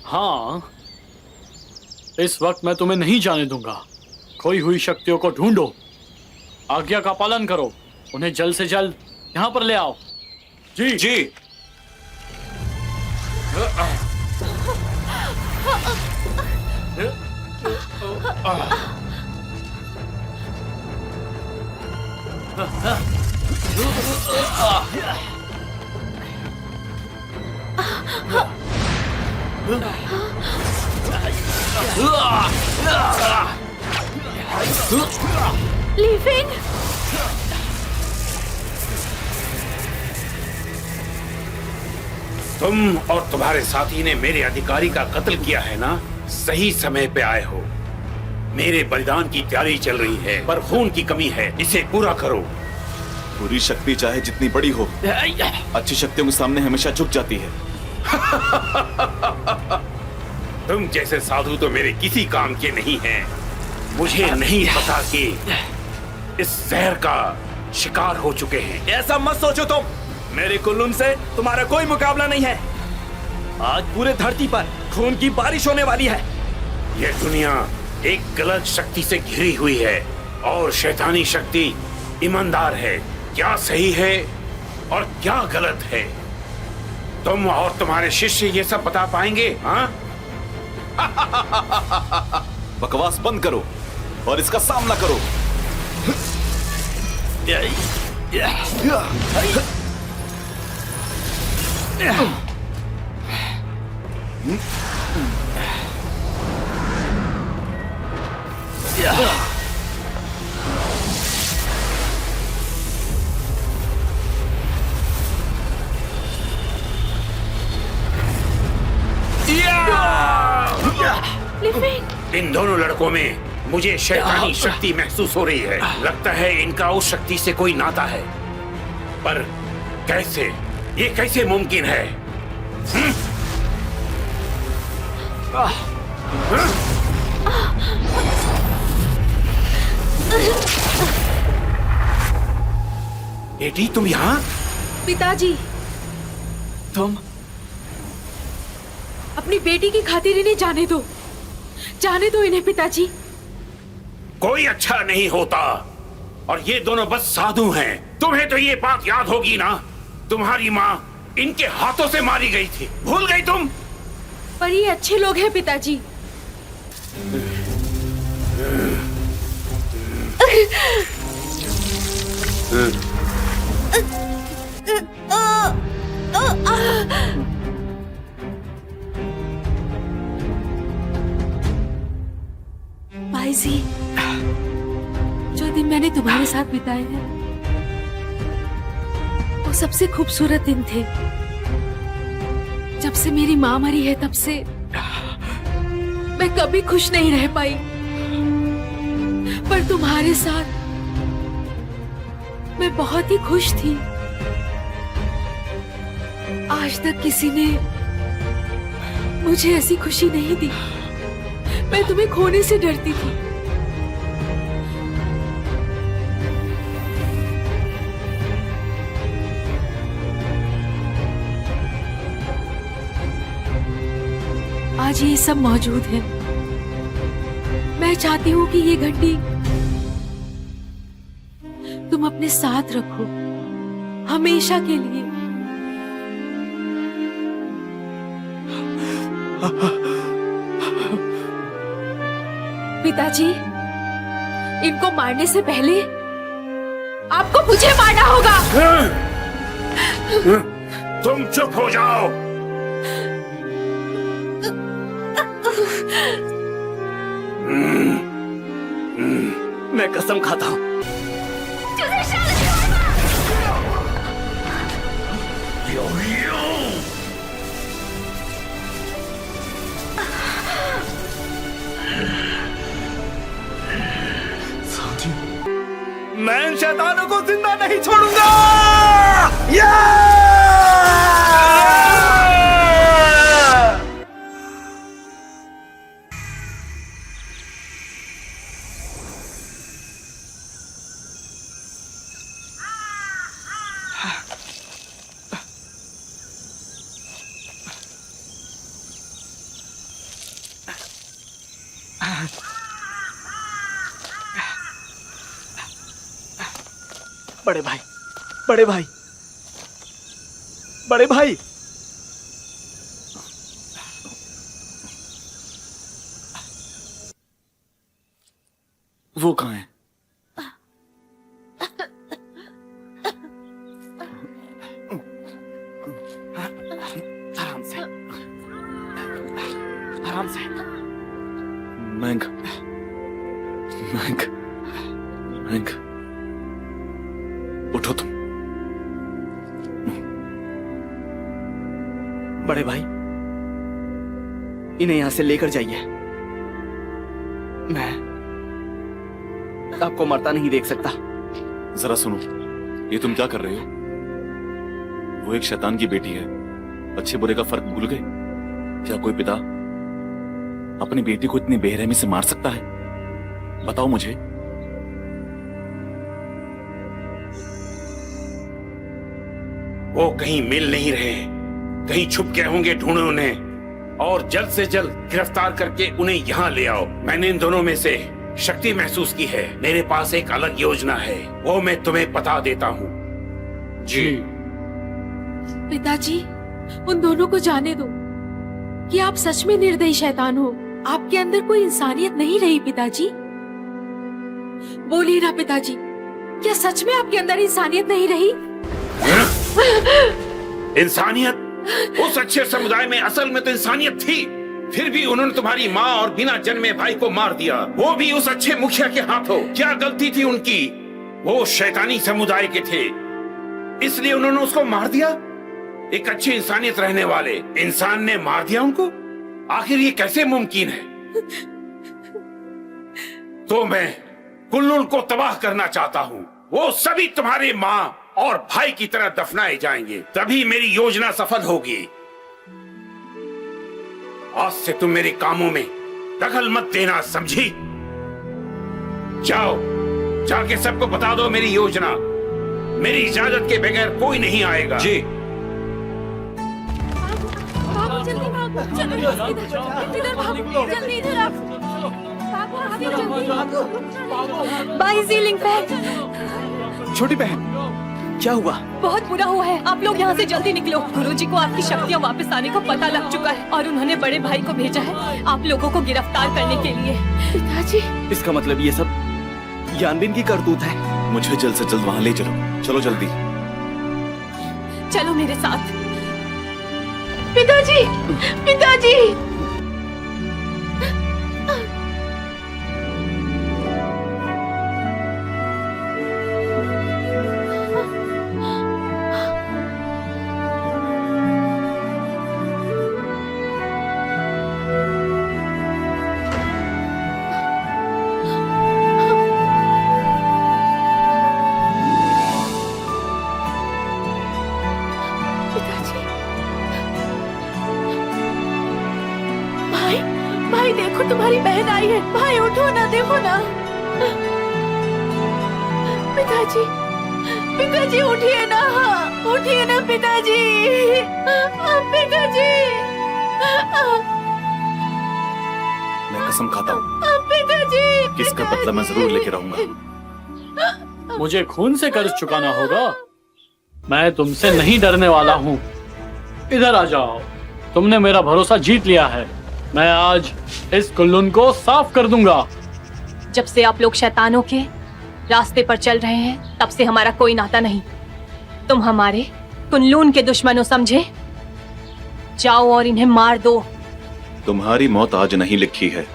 हाँ, इस वक्त मैं तुम्हें नहीं जाने दूंगा। खोई हुई शक्तियों को ढूंढो, आज्ञा का पालन करो, उन्हें जल्द से जल्द यहां पर ले आओ। जी जी। लीफिंग, तुम और तुम्हारे साथी ने मेरे अधिकारी का कत्ल किया है ना? सही समय पे आए हो। मेरे बलिदान की तैयारी चल रही है, पर खून की कमी है, इसे पूरा करो। बुरी शक्ति चाहे जितनी बड़ी हो, अच्छी शक्तियों के सामने हमेशा झुक जाती है। तुम जैसे साधु तो मेरे किसी काम के नहीं हैं। मुझे नहीं पता कि इस जहर का शिकार हो चुके हैं। ऐसा मत सोचो तुम। मेरे कुल्लुम से तुम्हारा कोई मुकाबला नहीं है। आज पूरे धरती पर खून की बारिश होने वाली है। यह दुनिया एक गलत शक्ति से घिरी हुई है, और शैतानी शक्ति ईमानदार है। क्या सही है और क्या गलत है, तुम और तुम्हारे शिष्य ये सब बता पाएंगे? हाँ? बकवास बंद करो और इसका सामना करो। इन दोनों लड़कों में मुझे शैतानी शक्ति महसूस हो रही है। लगता है इनका उस शक्ति से कोई नाता है, पर कैसे, ये कैसे मुमकिन है? बेटी तुम यहाँ? पिताजी, तुम अपनी बेटी की खातिर इन्हें जाने दो, जाने दो इन्हें पिताजी। कोई अच्छा नहीं होता, और ये दोनों बस साधु हैं। तुम्हें तो ये बात याद होगी ना, तुम्हारी माँ इनके हाथों से मारी गई थी, भूल गई तुम? पर ये अच्छे लोग हैं पिताजी। भाई जी, जो दिन मैंने तुम्हारे साथ बिताए हैं वो सबसे खूबसूरत दिन थे। जब से मेरी माँ मरी है तब से मैं कभी खुश नहीं रह पाई, पर तुम्हारे साथ मैं बहुत ही खुश थी। आज तक किसी ने मुझे ऐसी खुशी नहीं दी। मैं तुम्हें खोने से डरती थी। आज ये सब मौजूद है। मैं चाहती हूँ कि ये घंटी तुम अपने साथ रखो, हमेशा के लिए। पिताजी, इनको मारने से पहले आपको मुझे मारना होगा। तुम चुप हो जाओ। मैं कसम खाता हूँ। मैं इन शैतानों को जिंदा नहीं छोड़ूंगा। बड़े भाई, बड़े भाई, बड़े भाई, वो कहाँ है? आराम से, आराम से। महंग, महंग, महंग, उठो तुम। बड़े भाई, इन्हें यहां से लेकर जाइए। मैं आपको मरता नहीं देख सकता। जरा सुनो, ये तुम क्या कर रहे हो? वो एक शैतान की बेटी है। अच्छे बुरे का फर्क भूल गए? क्या कोई पिता अपनी बेटी को इतनी बेरहमी से मार सकता है? बताओ मुझे। वो कहीं मिल नहीं रहे, कहीं छुप गए होंगे। ढूंढो उन्हें और जल्द से जल्द गिरफ्तार करके उन्हें यहाँ ले आओ। मैंने इन दोनों में से शक्ति महसूस की है। मेरे पास एक अलग योजना है, वो मैं तुम्हें बता देता हूँ। जी पिताजी, उन दोनों को जाने दो कि आप सच में निर्दयी शैतान हो। आपके अंदर कोई इंसानियत नहीं रही पिताजी। बोलिए ना पिताजी, क्या सच में आपके अंदर इंसानियत नहीं रही? इंसानियत? उस अच्छे समुदाय में असल में तो इंसानियत थी, फिर भी उन्होंने तुम्हारी माँ और बिना जन्मे भाई को मार दिया, वो भी उस अच्छे मुखिया के हाथों। क्या गलती थी उनकी? वो शैतानी समुदाय के थे, इसलिए उन्होंने उसको मार दिया। एक अच्छी इंसानियत रहने वाले इंसान ने मार दिया उनको। आखिर ये कैसे मुमकिन है? तो मैं कुल्लून को तबाह करना चाहता हूँ। वो सभी तुम्हारी माँ और भाई की तरह दफनाए जाएंगे, तभी मेरी योजना सफल होगी। आज से तुम मेरे कामों में दखल मत देना, समझी? जाओ, जाके सबको बता दो मेरी योजना। मेरी इजाजत के बगैर कोई नहीं आएगा। जी। भागो, जल्दी भागो, चलो इधर भागो, जल्दी इधर आओ। भागो, आगे जल्दी भागो। भाई सीलिंग फैन, छोटी बहन, क्या हुआ? बहुत बुरा हुआ है। आप लोग यहाँ से जल्दी निकलो। गुरुजी को आपकी शक्तियाँ वापस आने का पता लग चुका है और उन्होंने बड़े भाई को भेजा है आप लोगों को गिरफ्तार करने के लिए। पिताजी, इसका मतलब ये सब यानबिन की करतूत है। मुझे जल्द से जल्द वहां ले चलो, चलो जल्दी। चलो मेरे साथ। पिताजी, पिताजी। भाई, भाई देखो तुम्हारी बहन आई है। भाई उठो ना, देखो ना। पिताजी, पिताजी उठिए ना, उठिए ना पिताजी, पिताजी, मैं कसम खाता हूँ पिताजी, कि इसका बदला मैं जरूर लेके रहूंगा। मुझे खून से कर्ज चुकाना होगा। मैं तुमसे नहीं डरने वाला हूँ। इधर आ जाओ। तुमने मेरा भरोसा जीत लिया है। मैं आज इस कुल्लून को साफ कर दूंगा। जब से आप लोग शैतानों के रास्ते पर चल रहे हैं तब से हमारा कोई नाता नहीं। तुम हमारे कुल्लून के दुश्मनों समझे। जाओ और इन्हें मार दो। तुम्हारी मौत आज नहीं लिखी है।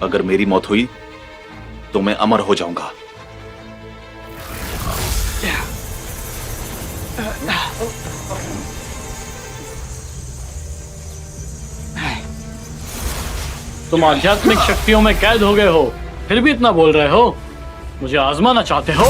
अगर मेरी मौत हुई तो मैं अमर हो जाऊंगा। तुम आध्यात्मिक शक्तियों में कैद हो गए हो, फिर भी इतना बोल रहे हो। मुझे आजमाना चाहते हो?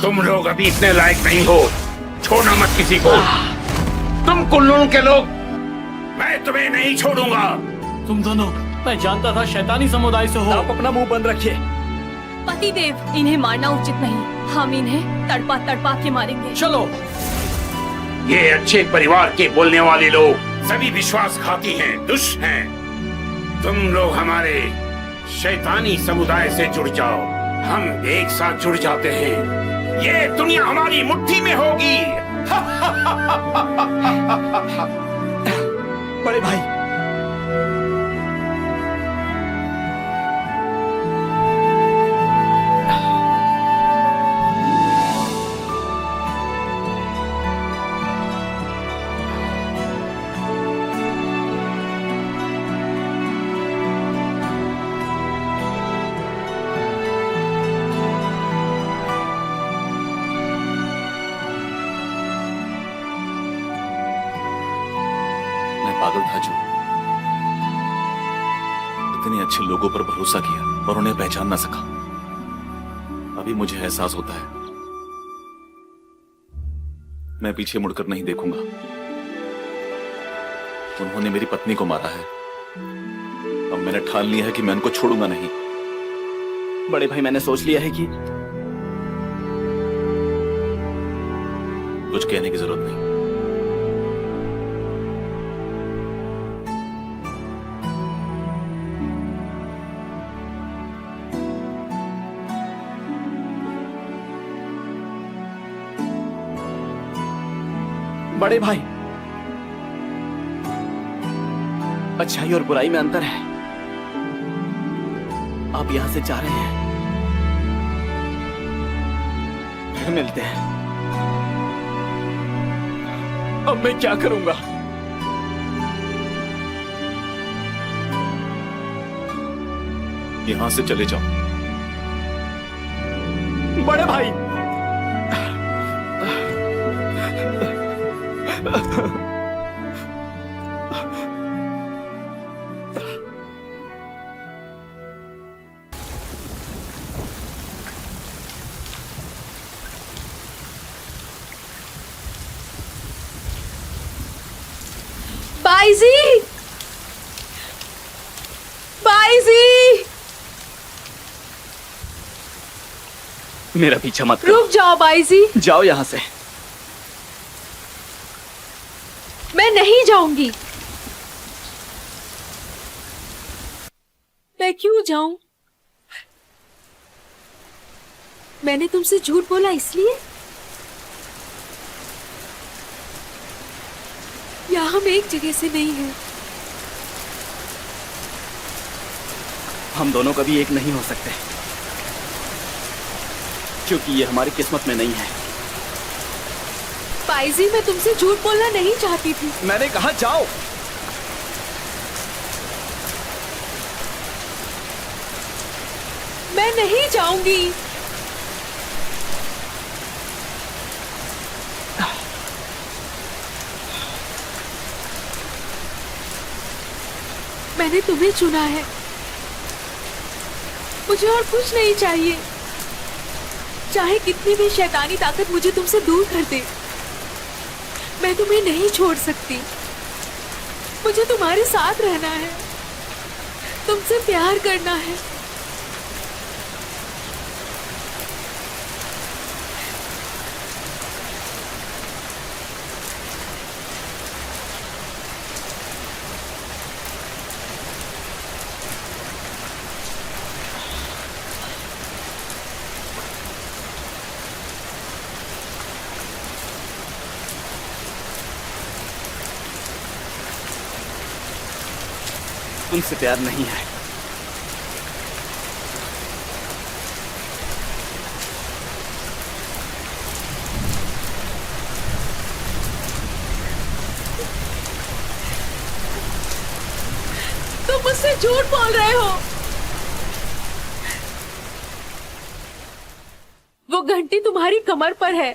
तुम लोग अभी इतने लायक नहीं हो। छोड़ना मत किसी को। तुम कुल्लून के लोग, मैं तुम्हें नहीं छोड़ूंगा। तुम दोनों, मैं जानता था शैतानी समुदाय से हो। आप अपना मुंह बंद रखिए। पतिदेव, इन्हें मारना उचित नहीं। हम इन्हें तड़पा तड़पा के मारेंगे। चलो। ये अच्छे परिवार के बोलने वाले लोग सभी विश्वासघाती हैं, दुष्ट हैं। तुम लोग हमारे शैतानी समुदाय से जुड़ जाओ। हम एक साथ जुड़ जाते हैं। ये दुनिया हमारी मुट्ठी में होगी। बड़े भाई, पागल था जो इतने अच्छे लोगों पर भरोसा किया और उन्हें पहचान ना सका। अभी मुझे एहसास होता है मैं पीछे मुड़कर नहीं देखूंगा। उन्होंने मेरी पत्नी को मारा है। अब मैंने ठान लिया है कि मैं उनको छोड़ूंगा नहीं। बड़े भाई, मैंने सोच लिया है कि कुछ कहने की जरूरत नहीं। बड़े भाई, अच्छाई और बुराई में अंतर है। आप यहां से जा रहे हैं, फिर मिलते हैं। अब मैं क्या करूंगा? यहां से चले जाओ। बड़े भाई, बाईजी, बाईजी, मेरा पीछा मत करो। रुक जाओ बाईजी। जाओ यहां से। मैं नहीं जाऊंगी। मैं क्यों जाऊं? मैंने तुमसे झूठ बोला इसलिए? या हम एक जगह से नहीं हैं? हम दोनों कभी एक नहीं हो सकते, क्योंकि ये हमारी किस्मत में नहीं है। बाईजी, मैं तुमसे झूठ बोलना नहीं चाहती थी। मैंने कहा जाओ। मैं नहीं जाऊंगी। मैंने तुम्हें चुना है, मुझे और कुछ नहीं चाहिए। चाहे कितनी भी शैतानी ताकत मुझे तुमसे दूर कर दे, मैं तुम्हें नहीं छोड़ सकती। मुझे तुम्हारे साथ रहना है, तुमसे प्यार करना है। तुमसे प्यार नहीं है। तुम मुझसे झूठ बोल रहे हो। वो घंटी तुम्हारी कमर पर है।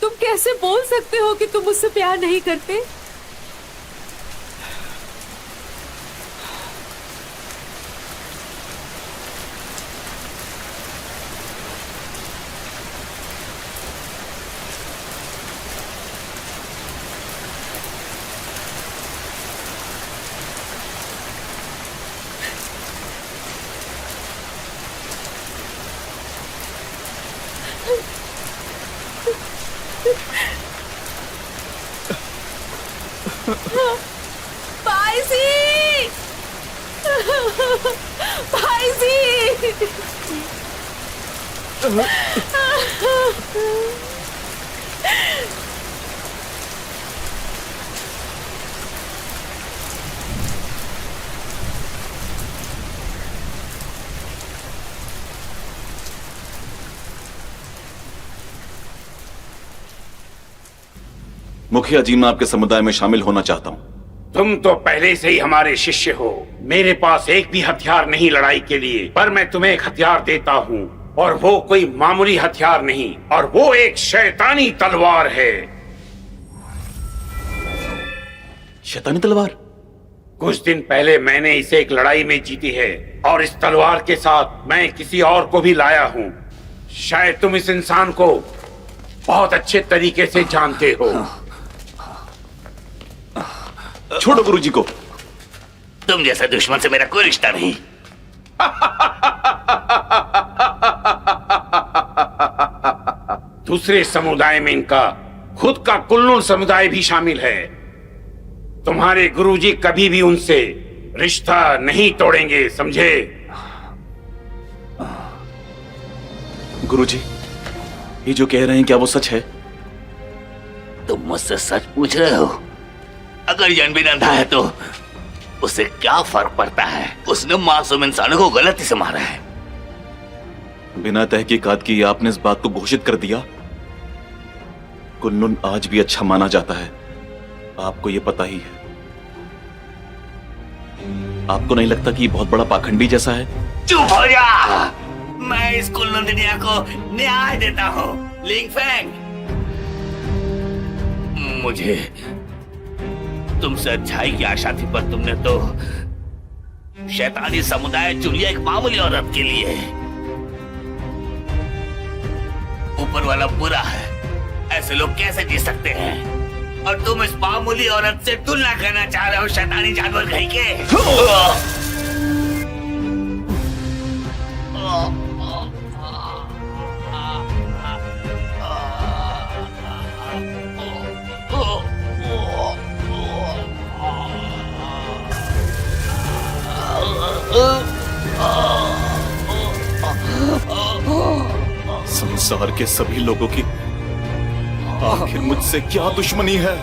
तुम कैसे बोल सकते हो कि तुम मुझसे प्यार नहीं करते? बाईजी! बाईजी! मुखिया जी, मैं आपके समुदाय में शामिल होना चाहता हूँ। तुम तो पहले से ही हमारे शिष्य हो। मेरे पास एक भी हथियार नहीं लड़ाई के लिए, पर मैं तुम्हें एक हथियार देता हूँ, और वो कोई मामूली हथियार नहीं, और वो एक शैतानी तलवार है। शैतानी तलवार? कुछ दिन पहले मैंने इसे एक लड़ाई में जीती है, और इस तलवार के साथ मैं किसी और को भी लाया हूँ। शायद तुम इस इंसान को बहुत अच्छे तरीके से जानते हो। छोड़ो गुरुजी को। तुम जैसे दुश्मन से मेरा कोई रिश्ता नहीं। दूसरे समुदाय में इनका खुद का कुल्लू समुदाय भी शामिल है। तुम्हारे गुरुजी कभी भी उनसे रिश्ता नहीं तोड़ेंगे, समझे? गुरुजी, ये जो कह रहे हैं क्या वो सच है? तुम मुझसे सच पूछ रहे हो? अगर यनबिन अंधा है तो उसे क्या फर्क पड़ता है? उसने मासूम इंसानों को गलती से मारा है। बिना तहकीकात की आपने इस बात को घोषित कर दिया। कुन्नुन आज भी अच्छा माना जाता है, आपको ये पता ही है। आपको नहीं लगता कि ये बहुत बड़ा पाखंडी जैसा है? चुप हो जा! मैं इस कुल्लू दुनिया को न्याय देता हूँ। लिंगफेंग, मुझे तुमसे अच्छाई की आशा थी, पर तुमने तो शैतानी समुदाय चुन लिया एक मामूली औरत के लिए। ऊपर वाला बुरा है, ऐसे लोग कैसे जी सकते हैं? और तुम इस मामूली औरत से तुलना करना चाह रहे हो शैतानी जानवर कहीं के? संसार के सभी लोगों की आखिर मुझसे क्या दुश्मनी है?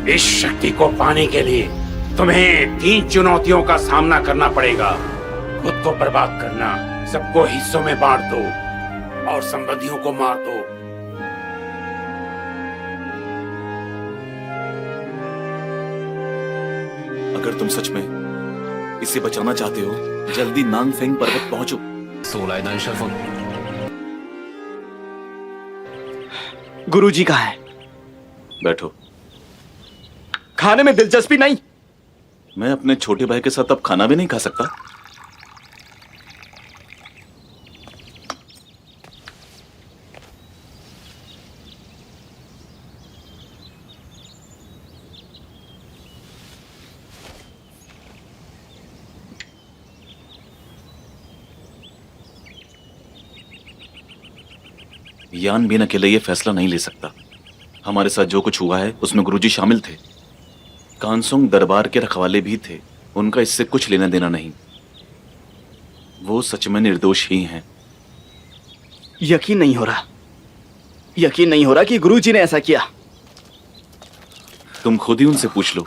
इस शक्ति को पाने के लिए तुम्हें 3 चुनौतियों का सामना करना पड़ेगा। खुद को बर्बाद करना, सबको हिस्सों में बांट दो और संबंधियों को मार दो। अगर तुम सच में इसे बचाना चाहते हो, जल्दी नांगफेंग पर्वत पहुंचो। गुरुजी कहाँ है? बैठो। खाने में दिलचस्पी नहीं? मैं अपने छोटे भाई के साथ अब खाना भी नहीं खा सकता? यान बिन अकेले ये फैसला नहीं ले सकता। हमारे साथ जो कुछ हुआ है उसमें गुरुजी शामिल थे। कांसुंग दरबार के रखवाले भी थे, उनका इससे कुछ लेना देना नहीं। वो सच में निर्दोष ही हैं। यकीन नहीं हो रहा, यकीन नहीं हो रहा कि गुरुजी ने ऐसा किया। तुम खुद ही उनसे पूछ लो।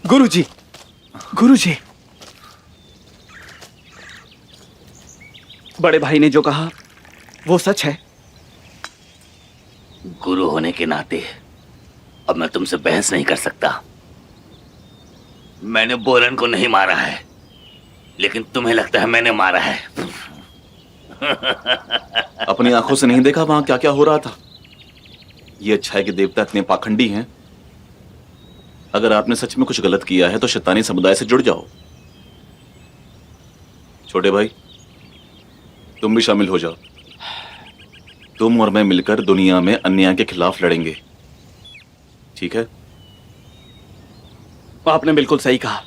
गुरुजी, गुरुजी, बड़े भाई ने जो कहा वो सच है। गुरु होने के नाते अब मैं तुमसे बहस नहीं कर सकता। मैंने बोरन को नहीं मारा है, लेकिन तुम्हें लगता है मैंने मारा है। अपनी आंखों से नहीं देखा वहां क्या क्या हो रहा था? ये अच्छा है कि देवता इतने पाखंडी हैं। अगर आपने सच में कुछ गलत किया है तो शैतानी समुदाय से जुड़ जाओ। छोटे भाई, तुम भी शामिल हो जाओ। तुम और मैं मिलकर दुनिया में अन्याय के खिलाफ लड़ेंगे, ठीक है? आपने बिल्कुल सही कहा।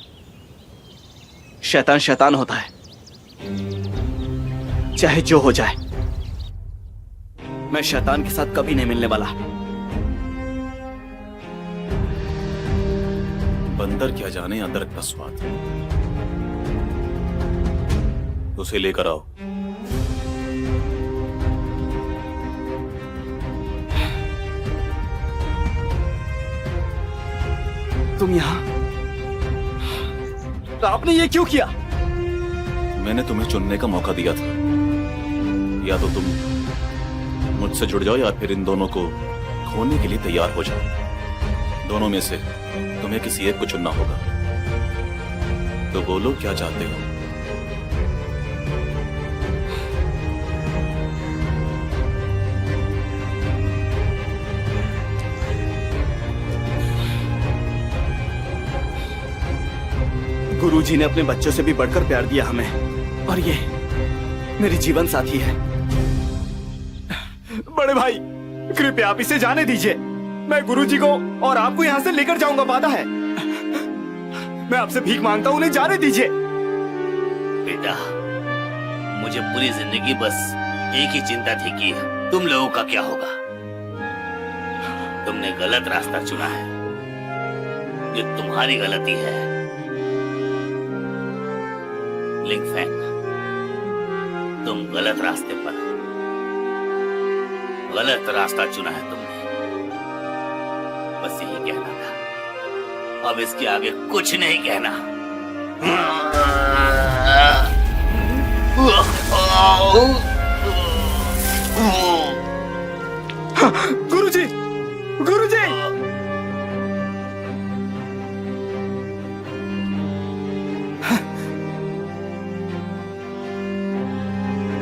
शैतान शैतान होता है, चाहे जो हो जाए। मैं शैतान के साथ कभी नहीं मिलने वाला। बंदर क्या जाने अदरक का स्वाद। उसे लेकर आओ। तुम यहां? तो आपने ये क्यों किया? मैंने तुम्हें चुनने का मौका दिया था। या तो तुम मुझसे जुड़ जाओ या फिर इन दोनों को खोने के लिए तैयार हो जाओ। दोनों में से तुम्हें किसी एक को चुनना होगा। तो बोलो क्या चाहते हो? गुरुजी ने अपने बच्चों से भी बढ़कर प्यार दिया हमें, और ये मेरी जीवन साथी है। बड़े भाई, कृपया आप इसे जाने दीजिए। मैं गुरुजी को और आपको यहाँ से लेकर जाऊंगा, वादा है। मैं आपसे भीख मांगता हूँ, उन्हें जाने दीजिए। बेटा, मुझे पूरी जिंदगी बस एक ही चिंता थी कि तुम लोगों का क्या होगा। तुमने गलत रास्ता चुना है, ये तुम्हारी गलती है। लिंगफैंग, तुम गलत रास्ते पर, गलत रास्ता चुना है तुमने। बस यही कहना था, अब इसके आगे कुछ नहीं कहना। गुरुजी, गुरुजी!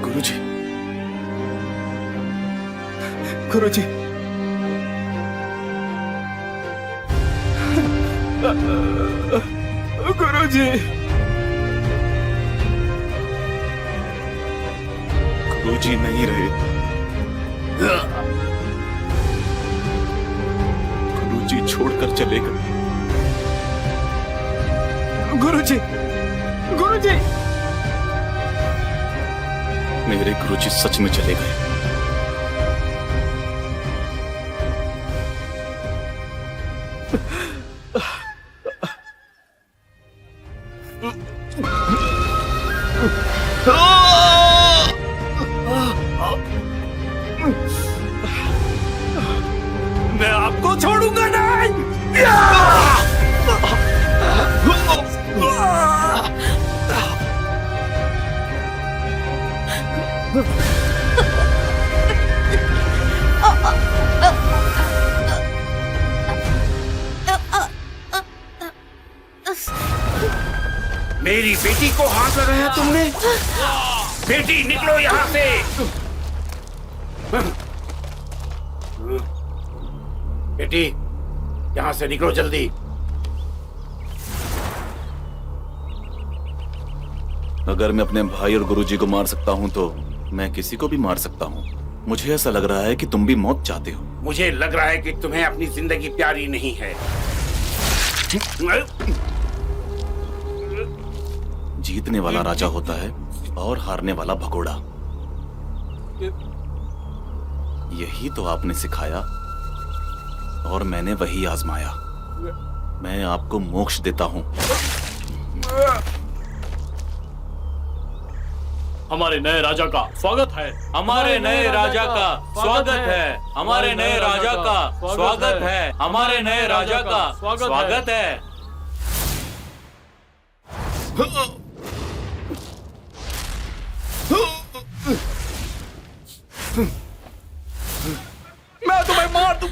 गुरुजी, गुरुजी! गुरुजी! गुरुजी नहीं रहे। गुरुजी छोड़कर चले गए। गुरुजी, गुरुजी! मेरे गुरुजी सच में चले गए। मैं आपको छोड़ूंगा नहीं! मेरी बेटी को हाथ लगाया तुमने? बेटी निकलो यहाँ से! बेटी, यहाँ से निकलो जल्दी। अगर मैं अपने भाई और गुरुजी को मार सकता हूँ तो मैं किसी को भी मार सकता हूँ। मुझे ऐसा लग रहा है कि तुम भी मौत चाहते हो। मुझे लग रहा है कि तुम्हें अपनी जिंदगी प्यारी नहीं है। जीतने वाला राजा होता है और हारने वाला भगोड़ा। यही तो आपने सिखाया और मैंने वही आजमाया। मैं आपको मोक्ष देता हूँ। हमारे नए राजा का स्वागत है। हमारे नए राजा का स्वागत है। हमारे नए राजा का स्वागत है। हमारे नए राजा का स्वागत है। मैं तुम्हें मार दूं।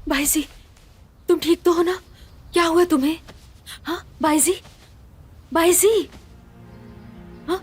बाईजी, तुम ठीक तो हो ना? क्या हुआ तुम्हें? हाँ बाईजी, बाईजी! हाँ?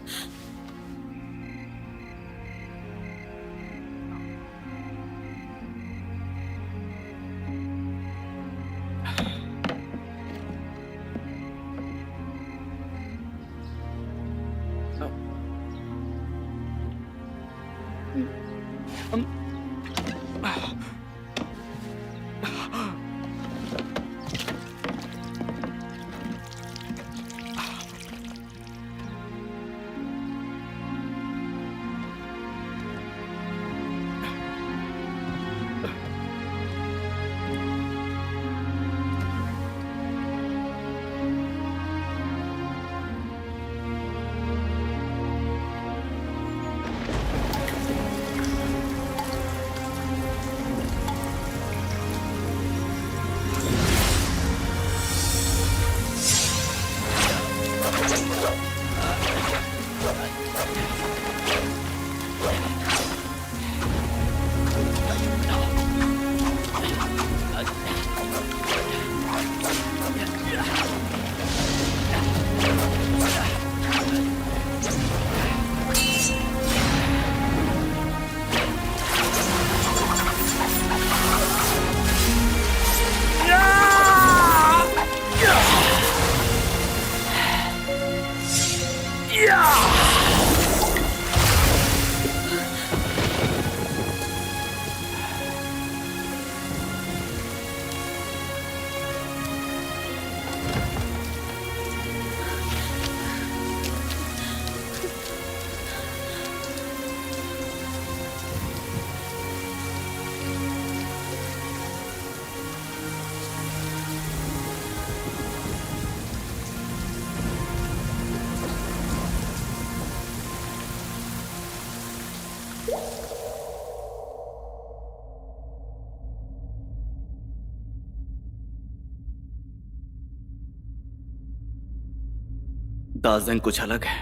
दाजेंग कुछ अलग है।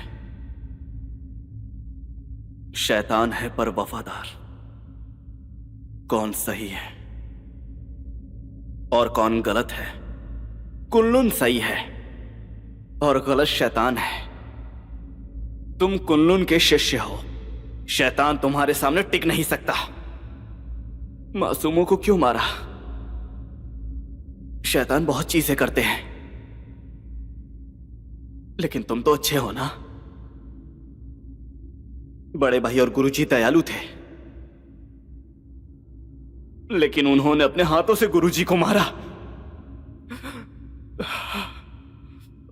शैतान है पर वफादार। कौन सही है और कौन गलत है? कुनलुन सही है और गलत शैतान है। तुम कुनलुन के शिष्य हो। शैतान तुम्हारे सामने टिक नहीं सकता। मासूमों को क्यों मारा? शैतान बहुत चीजें करते हैं, लेकिन तुम तो अच्छे हो ना। बड़े भाई और गुरुजी दयालु थे, लेकिन उन्होंने अपने हाथों से गुरुजी को मारा।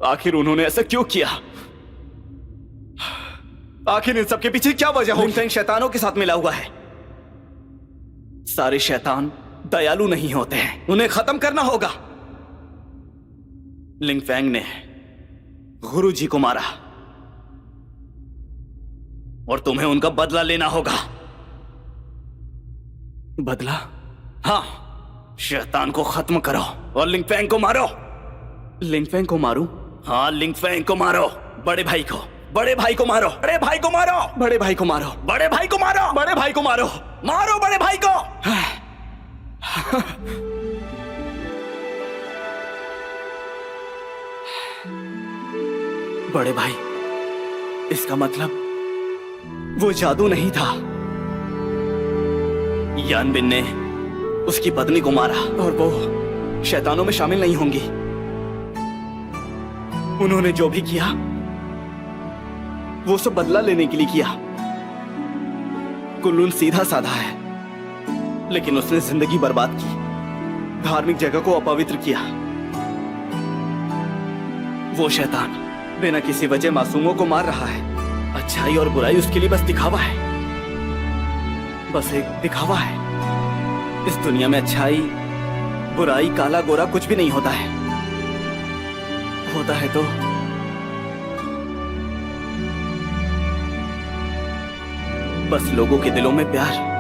आखिर उन्होंने ऐसा क्यों किया? आखिर इन सबके पीछे क्या वजह हो? लिंग शैतानों के साथ मिला हुआ है। सारे शैतान दयालु नहीं होते हैं, उन्हें खत्म करना होगा। लिंग फैंग ने गुरुजी को मारा और तुम्हें उनका बदला लेना होगा। बदला? हाँ, शैतान को खत्म करो और लिंग फैंग को मारो। लिंग फैंग को मारूं? हाँ, लिंग फैंग को मारो। बड़े भाई को मारो। बड़े भाई को मारो। बड़े भाई को मारो। बड़े भाई को मारो। बड़े भाई को मारो। मारो बड़े भाई को। बड़े भाई, इसका मतलब वो जादू नहीं था। यानबिन ने उसकी पत्नी को मारा और वो शैतानों में शामिल नहीं होंगी। उन्होंने जो भी किया वो सब बदला लेने के लिए किया। कुनलुन सीधा साधा है, लेकिन उसने जिंदगी बर्बाद की, धार्मिक जगह को अपवित्र किया। वो शैतान बिना किसी वजह मासूमों को मार रहा है। अच्छाई और बुराई उसके लिए बस दिखावा है, बस एक दिखावा है। इस दुनिया में अच्छाई, बुराई, काला गोरा कुछ भी नहीं होता है। होता है तो बस लोगों के दिलों में प्यार।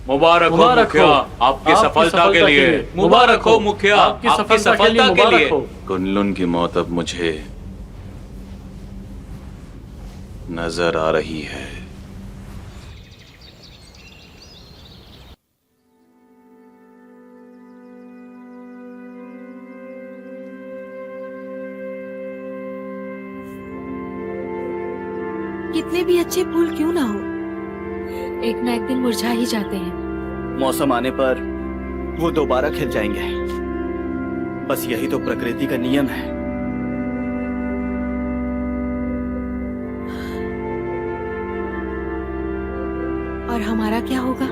मुबारक हो मुखिया, आपकी सफलता के लिए। मुबारक हो मुखिया, आपकी सफलता के लिए। कुनलुन की मौत अब मुझे नजर आ रही है। कितने भी अच्छे फूल क्यों ना हो, एक ना एक दिन मुरझा ही जाते हैं। मौसम आने पर वो दोबारा खिल जाएंगे। बस यही तो प्रकृति का नियम है। और हमारा क्या होगा?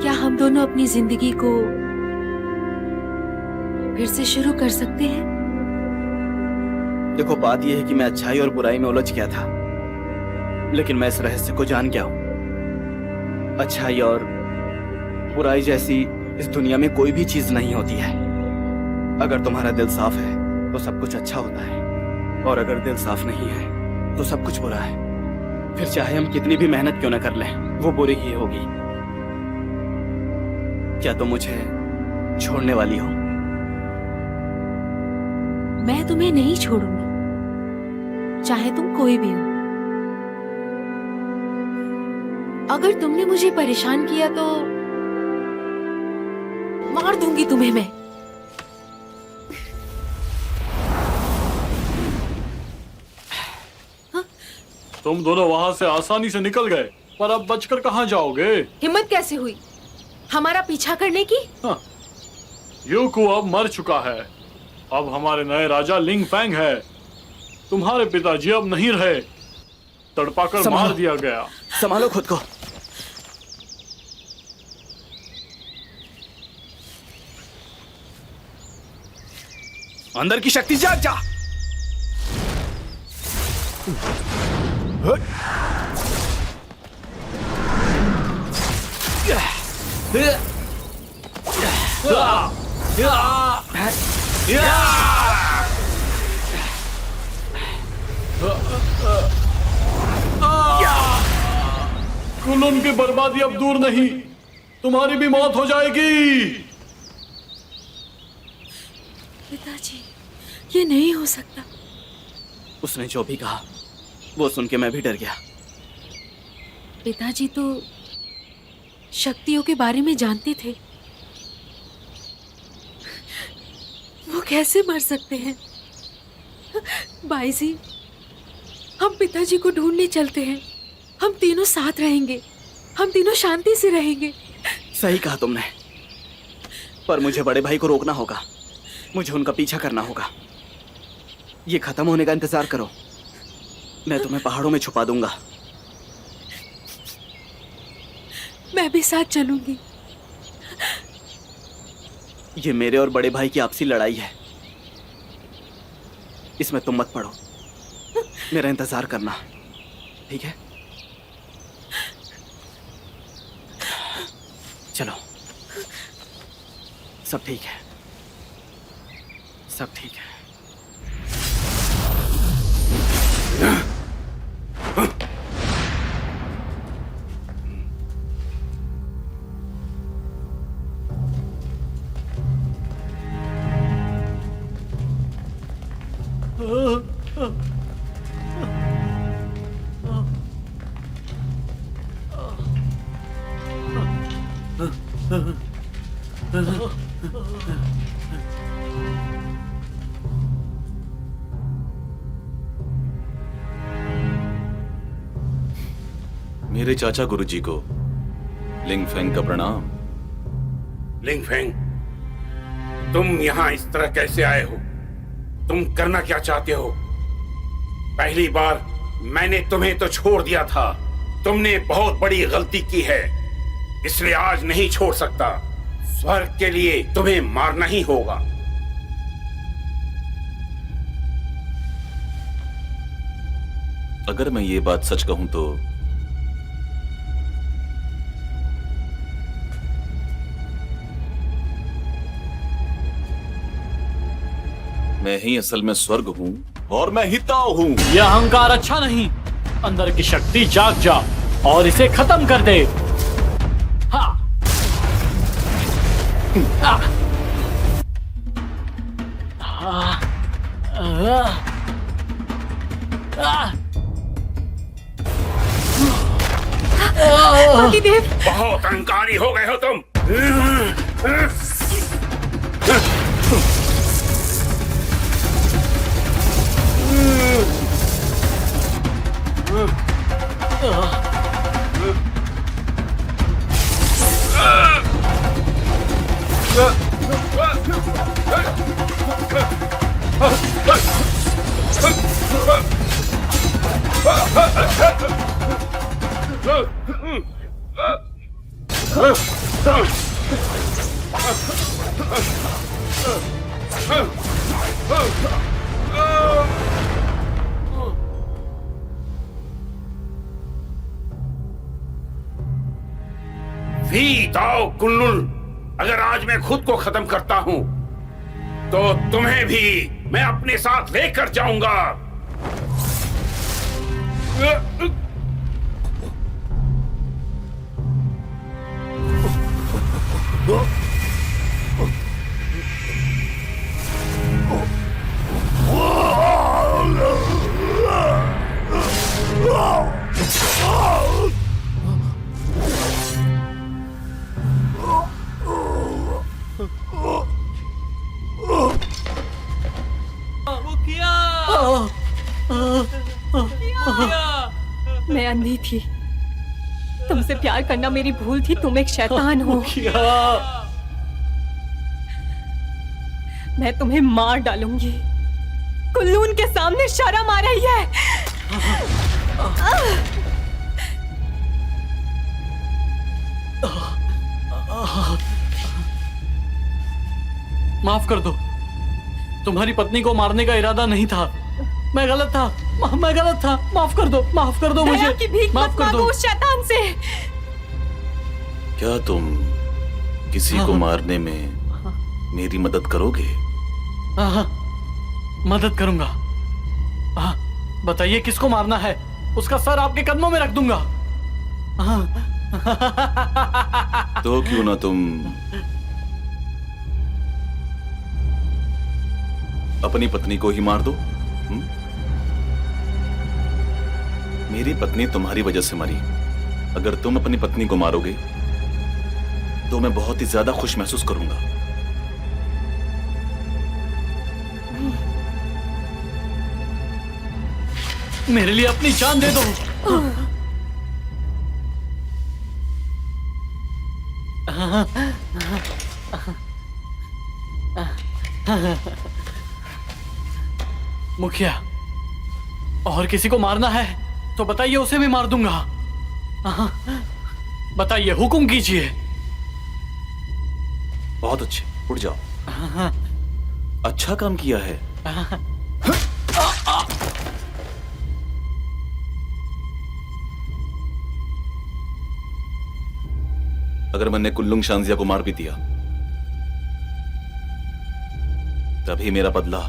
क्या हम दोनों अपनी जिंदगी को फिर से शुरू कर सकते हैं? देखो, बात यह है कि मैं अच्छाई और बुराई में उलझ गया था, लेकिन मैं इस रहस्य को जान गया हूं। अच्छाई और बुराई जैसी इस दुनिया में कोई भी चीज नहीं होती है। अगर तुम्हारा दिल साफ है तो सब कुछ अच्छा होता है, और अगर दिल साफ नहीं है तो सब कुछ बुरा है। फिर चाहे हम कितनी भी मेहनत क्यों न कर लें, वो बुरी ही होगी। क्या तुम मुझे छोड़ने वाली हो? मैं तुम्हें नहीं छोड़ूंगी, चाहे तुम कोई भी हो। अगर तुमने मुझे परेशान किया तो मार दूंगी तुम्हें मैं। तुम दोनों वहां से आसानी से निकल गए, पर अब बचकर कहाँ जाओगे? हिम्मत कैसे हुई हमारा पीछा करने की? यूकू अब मर चुका है। अब हमारे नए राजा लिंग फैंग है। तुम्हारे पिताजी अब नहीं रहे, तड़पाकर मार दिया गया। संभालो खुद को। अंदर की शक्ति जाग जा। कुनलुन की बर्बादी अब दूर नहीं, तुम्हारी भी मौत हो जाएगी। पिताजी, ये नहीं हो सकता। उसने जो भी कहा वो सुन के मैं भी डर गया। पिताजी तो शक्तियों के बारे में जानते थे, वो कैसे मर सकते हैं? बाईजी, हम पिताजी को ढूंढने चलते हैं। हम तीनों साथ रहेंगे, हम तीनों शांति से रहेंगे। सही कहा तुमने, पर मुझे बड़े भाई को रोकना होगा। मुझे उनका पीछा करना होगा। ये खत्म होने का इंतजार करो, मैं तुम्हें पहाड़ों में छुपा दूंगा। मैं भी साथ चलूंगी। ये मेरे और बड़े भाई की आपसी लड़ाई है, इसमें तुम मत पड़ो। मेरा इंतजार करना, ठीक है? चलो, सब ठीक है, सब ठीक है। मेरे चाचा गुरुजी को लिंगफेंग का प्रणाम। लिंगफेंग, तुम यहाँ इस तरह कैसे आए हो? तुम करना क्या चाहते हो? पहली बार मैंने तुम्हें तो छोड़ दिया था। तुमने बहुत बड़ी गलती की है, इसलिए आज नहीं छोड़ सकता। स्वर्ग के लिए तुम्हें मारना ही होगा। अगर मैं ये बात सच कहूं तो मैं ही असल में स्वर्ग हूं और मैं ही ताओ हूं। यह अहंकार अच्छा नहीं। अंदर की शक्ति जाग जा और इसे खत्म कर दे। हाँ। पतिदेव, बहुत अहंकारी हो गए हो तुम। ताओ कुनलुन, अगर आज मैं खुद को खत्म करता हूं तो तुम्हें भी मैं अपने साथ लेकर जाऊंगा। मैं अंधी थी, तुमसे प्यार करना मेरी भूल थी। तुम एक शैतान हो। मैं तुम्हें मार डालूंगी। कुनलुन के सामने शर्म आ रही है। माफ कर दो, तुम्हारी पत्नी को मारने का इरादा नहीं था। मैं गलत था, मैं गलत था। माफ कर दो मुझे। दया की भीख माफ मत कर मांगो दो। उस शैतान से। क्या तुम किसी को मारने में मेरी मदद करोगे? हाँ, मदद करूंगा। हाँ, बताइए किसको मारना है? उसका सर आपके कदमों में रख दूंगा। तो क्यों ना तुम अपनी पत्नी को ही मार दो? मेरी पत्नी तुम्हारी वजह से मरी। अगर तुम अपनी पत्नी को मारोगे तो मैं बहुत ही ज्यादा खुश महसूस करूंगा। मेरे लिए अपनी जान दे दो। मुखिया, और किसी को मारना है तो बताइए, उसे भी मार दूंगा। बताइए, हुक्म कीजिए। बहुत अच्छे, उठ जाओ। अच्छा काम किया है। अगर मैंने कुल्लुंग शांजिया को मार भी दिया तभी मेरा बदला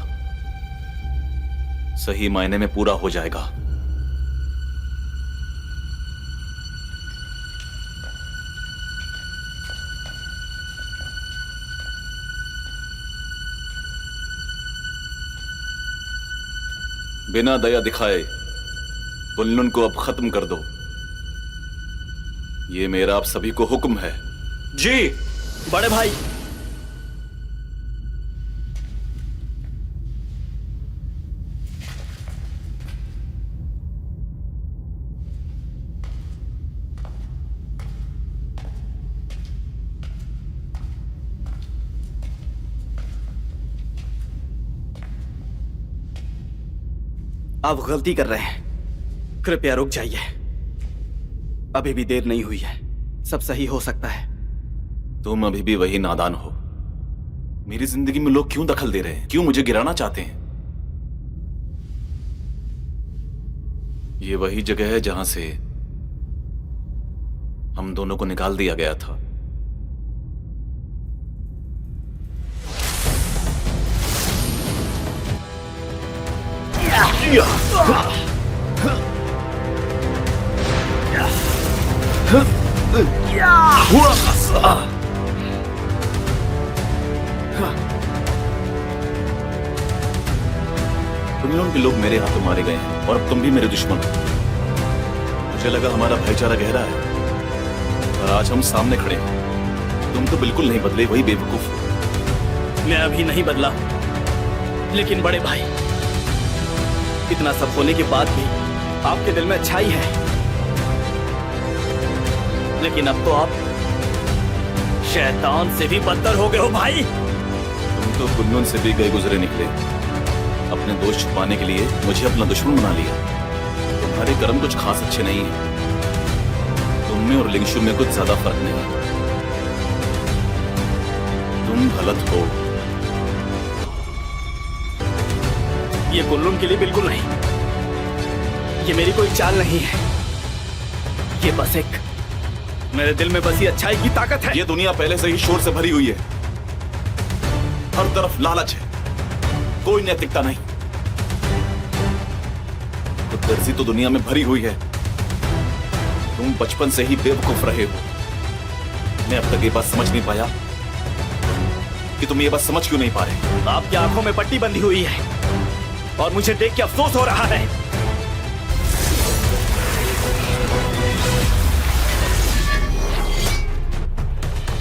सही मायने में पूरा हो जाएगा। बिना दया दिखाए कुल्लुन को अब खत्म कर दो। ये मेरा आप सभी को हुक्म है। जी बड़े भाई। आप गलती कर रहे हैं, कृपया रुक जाइए। अभी भी देर नहीं हुई है, सब सही हो सकता है। तुम अभी भी वही नादान हो। मेरी जिंदगी में लोग क्यों दखल दे रहे हैं? क्यों मुझे गिराना चाहते हैं? ये वही जगह है जहां से हम दोनों को निकाल दिया गया था। कुल्लुन के लोग मेरे हाथों मारे गए हैं और अब तुम भी मेरे दुश्मन हो। मुझे लगा हमारा भाईचारा गहरा है और आज हम सामने खड़े हैं। तुम तो बिल्कुल नहीं बदले, वही बेवकूफ हो। मैं अभी नहीं बदला, लेकिन बड़े भाई, इतना सब होने के बाद भी आपके दिल में अच्छाई है। लेकिन अब तो आप शैतान से भी बदतर हो गए हो भाई। तुम तो कुल्लुन से भी गए गुजरे निकले। अपने दोष छुपाने के लिए मुझे अपना दुश्मन बना लिया। तुम्हारे कर्म कुछ खास अच्छे नहीं है। तुम में और लिंगशु में कुछ ज्यादा फर्क नहीं है। तुम गलत हो। ये कुल्लुन के लिए बिल्कुल नहीं। ये मेरी कोई चाल नहीं है। ये बस एक मेरे दिल में बसी अच्छाई की ताकत है। ये दुनिया पहले से ही शोर से भरी हुई है। हर तरफ लालच है, कोई नैतिकता नहीं। खुदगर्जी तो दुनिया में भरी हुई है। तुम बचपन से ही बेवकूफ रहे हो। मैं अब तक ये बात समझ नहीं पाया कि तुम ये बात समझ क्यों नहीं पा रहे। आपकी आंखों में पट्टी बंधी हुई है और मुझे देख के अफसोस हो रहा है।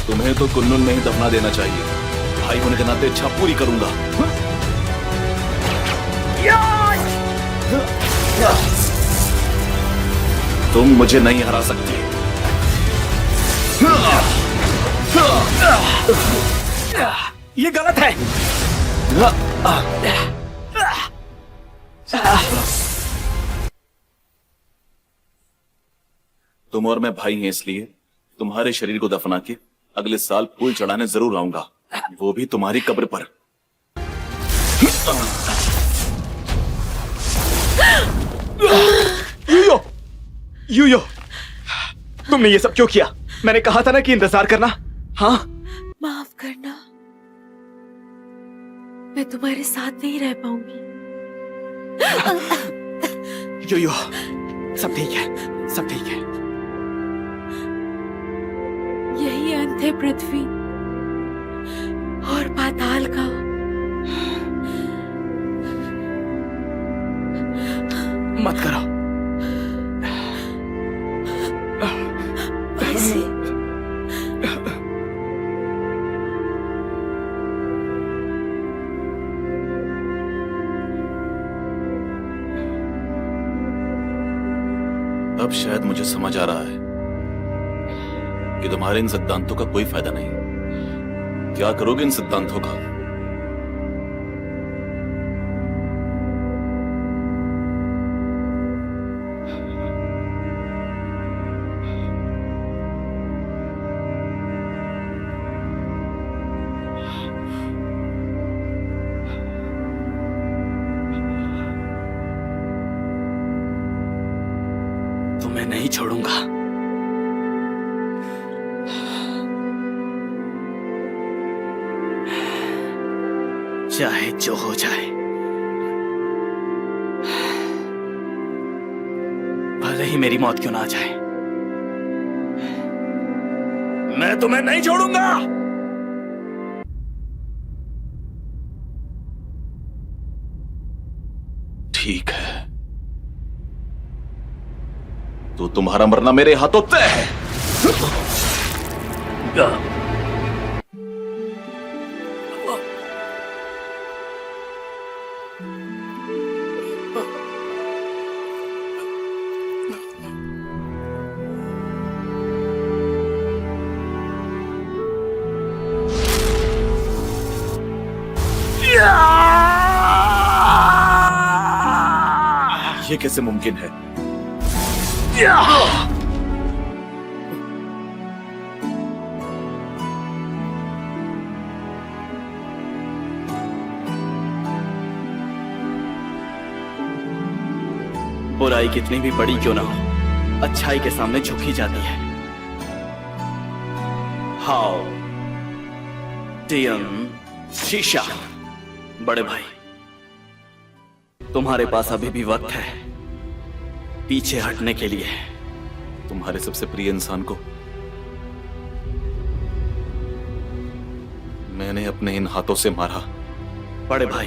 तुम्हें तो कुल्लुन में ही दफना देना चाहिए। भाई होने के नाते इच्छा पूरी करूंगा। तुम मुझे नहीं हरा सकते। ये गलत है। तुम और मैं भाई हैं, इसलिए तुम्हारे शरीर को दफना के अगले साल फूल चढ़ाने जरूर आऊंगा, वो भी तुम्हारी कब्र पर। यूयो, यूयो, तुमने ये सब क्यों किया? मैंने कहा था ना कि इंतजार करना। हाँ, माफ करना, मैं तुम्हारे साथ नहीं रह पाऊंगी। यूयो, सब ठीक है, सब ठीक है। यही अंत है पृथ्वी और पाताल का। मत करो ऐसे। अब शायद मुझे समझ आ रहा है कि तुम्हारे इन सिद्धांतों का कोई फायदा नहीं। क्या करोगे इन सिद्धांतों का? तुम्हें नहीं छोड़ूंगा। चाहे जो हो जाए, भले ही मेरी मौत क्यों ना आ जाए, मैं तुम्हें नहीं छोड़ूंगा। ठीक है, तो तुम्हारा मरना मेरे हाथों तय है। ये कैसे मुमकिन है? बुराई कितनी भी बड़ी क्यों ना हो, अच्छाई के सामने झुकी जाती है। हाउ डियर शीशा, बड़े भाई, तुम्हारे पास अभी भी वक्त है पीछे हटने के लिए। तुम्हारे सबसे प्रिय इंसान को मैंने अपने इन हाथों से मारा। बड़े भाई,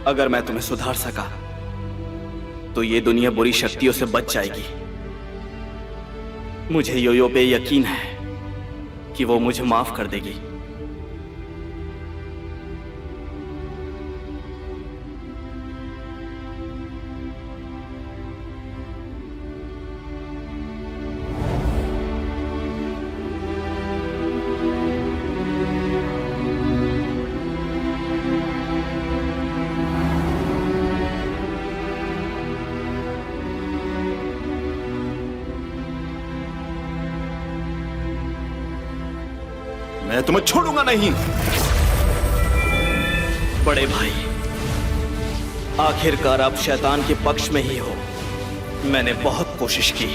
अगर मैं तुम्हें सुधार सका तो ये दुनिया बुरी शक्तियों से बच जाएगी। मुझे योयो पे यकीन है कि वो मुझे माफ कर देगी। मैं तुम्हें छोड़ूंगा नहीं। बड़े भाई, आखिरकार आप शैतान के पक्ष में ही हो। मैंने बहुत कोशिश की।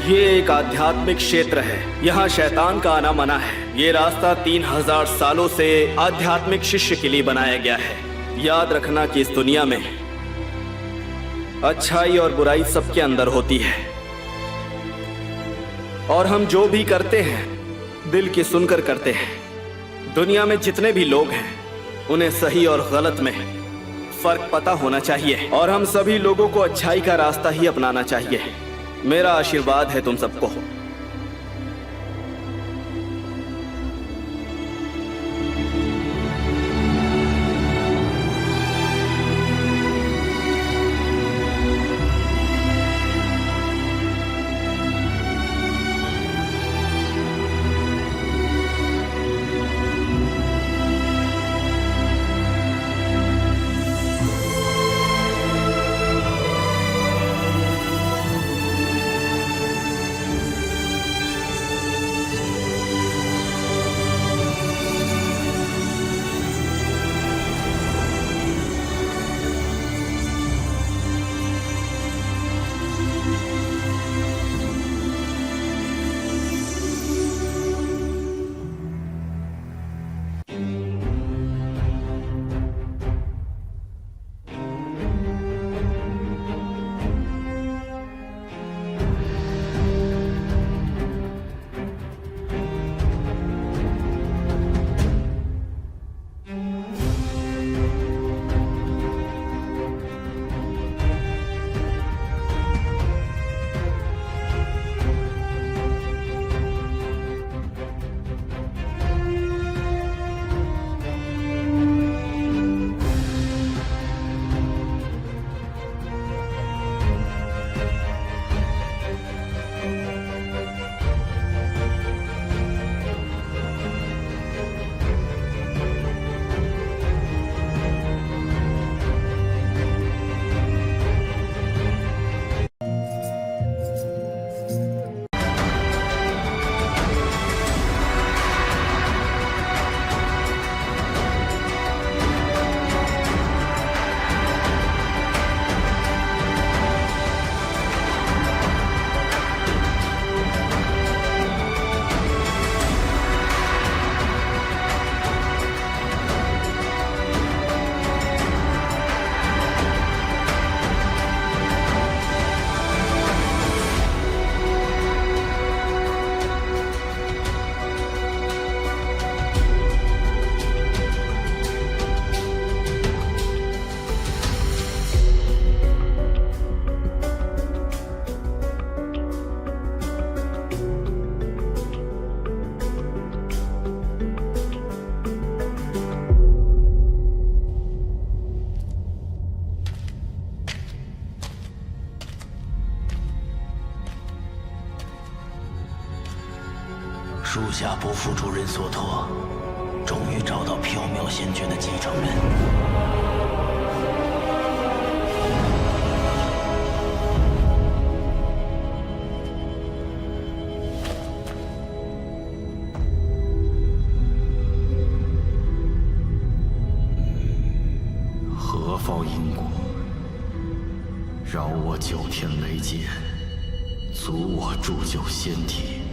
ये एक आध्यात्मिक क्षेत्र है। यहाँ शैतान का आना मना है। ये रास्ता 3000 सालों से आध्यात्मिक शिष्य के लिए बनाया गया है। याद रखना कि इस दुनिया में अच्छाई और बुराई सबके अंदर होती है, और हम जो भी करते हैं दिल की सुनकर करते हैं। दुनिया में जितने भी लोग हैं उन्हें सही और गलत में फर्क पता होना चाहिए और हम सभी लोगों को अच्छाई का रास्ता ही अपनाना चाहिए। मेरा आशीर्वाद है तुम सबको।属下不负主人所托，终于找到缥缈仙诀的继承人。何报因果？饶我9天雷劫，足我铸就仙体。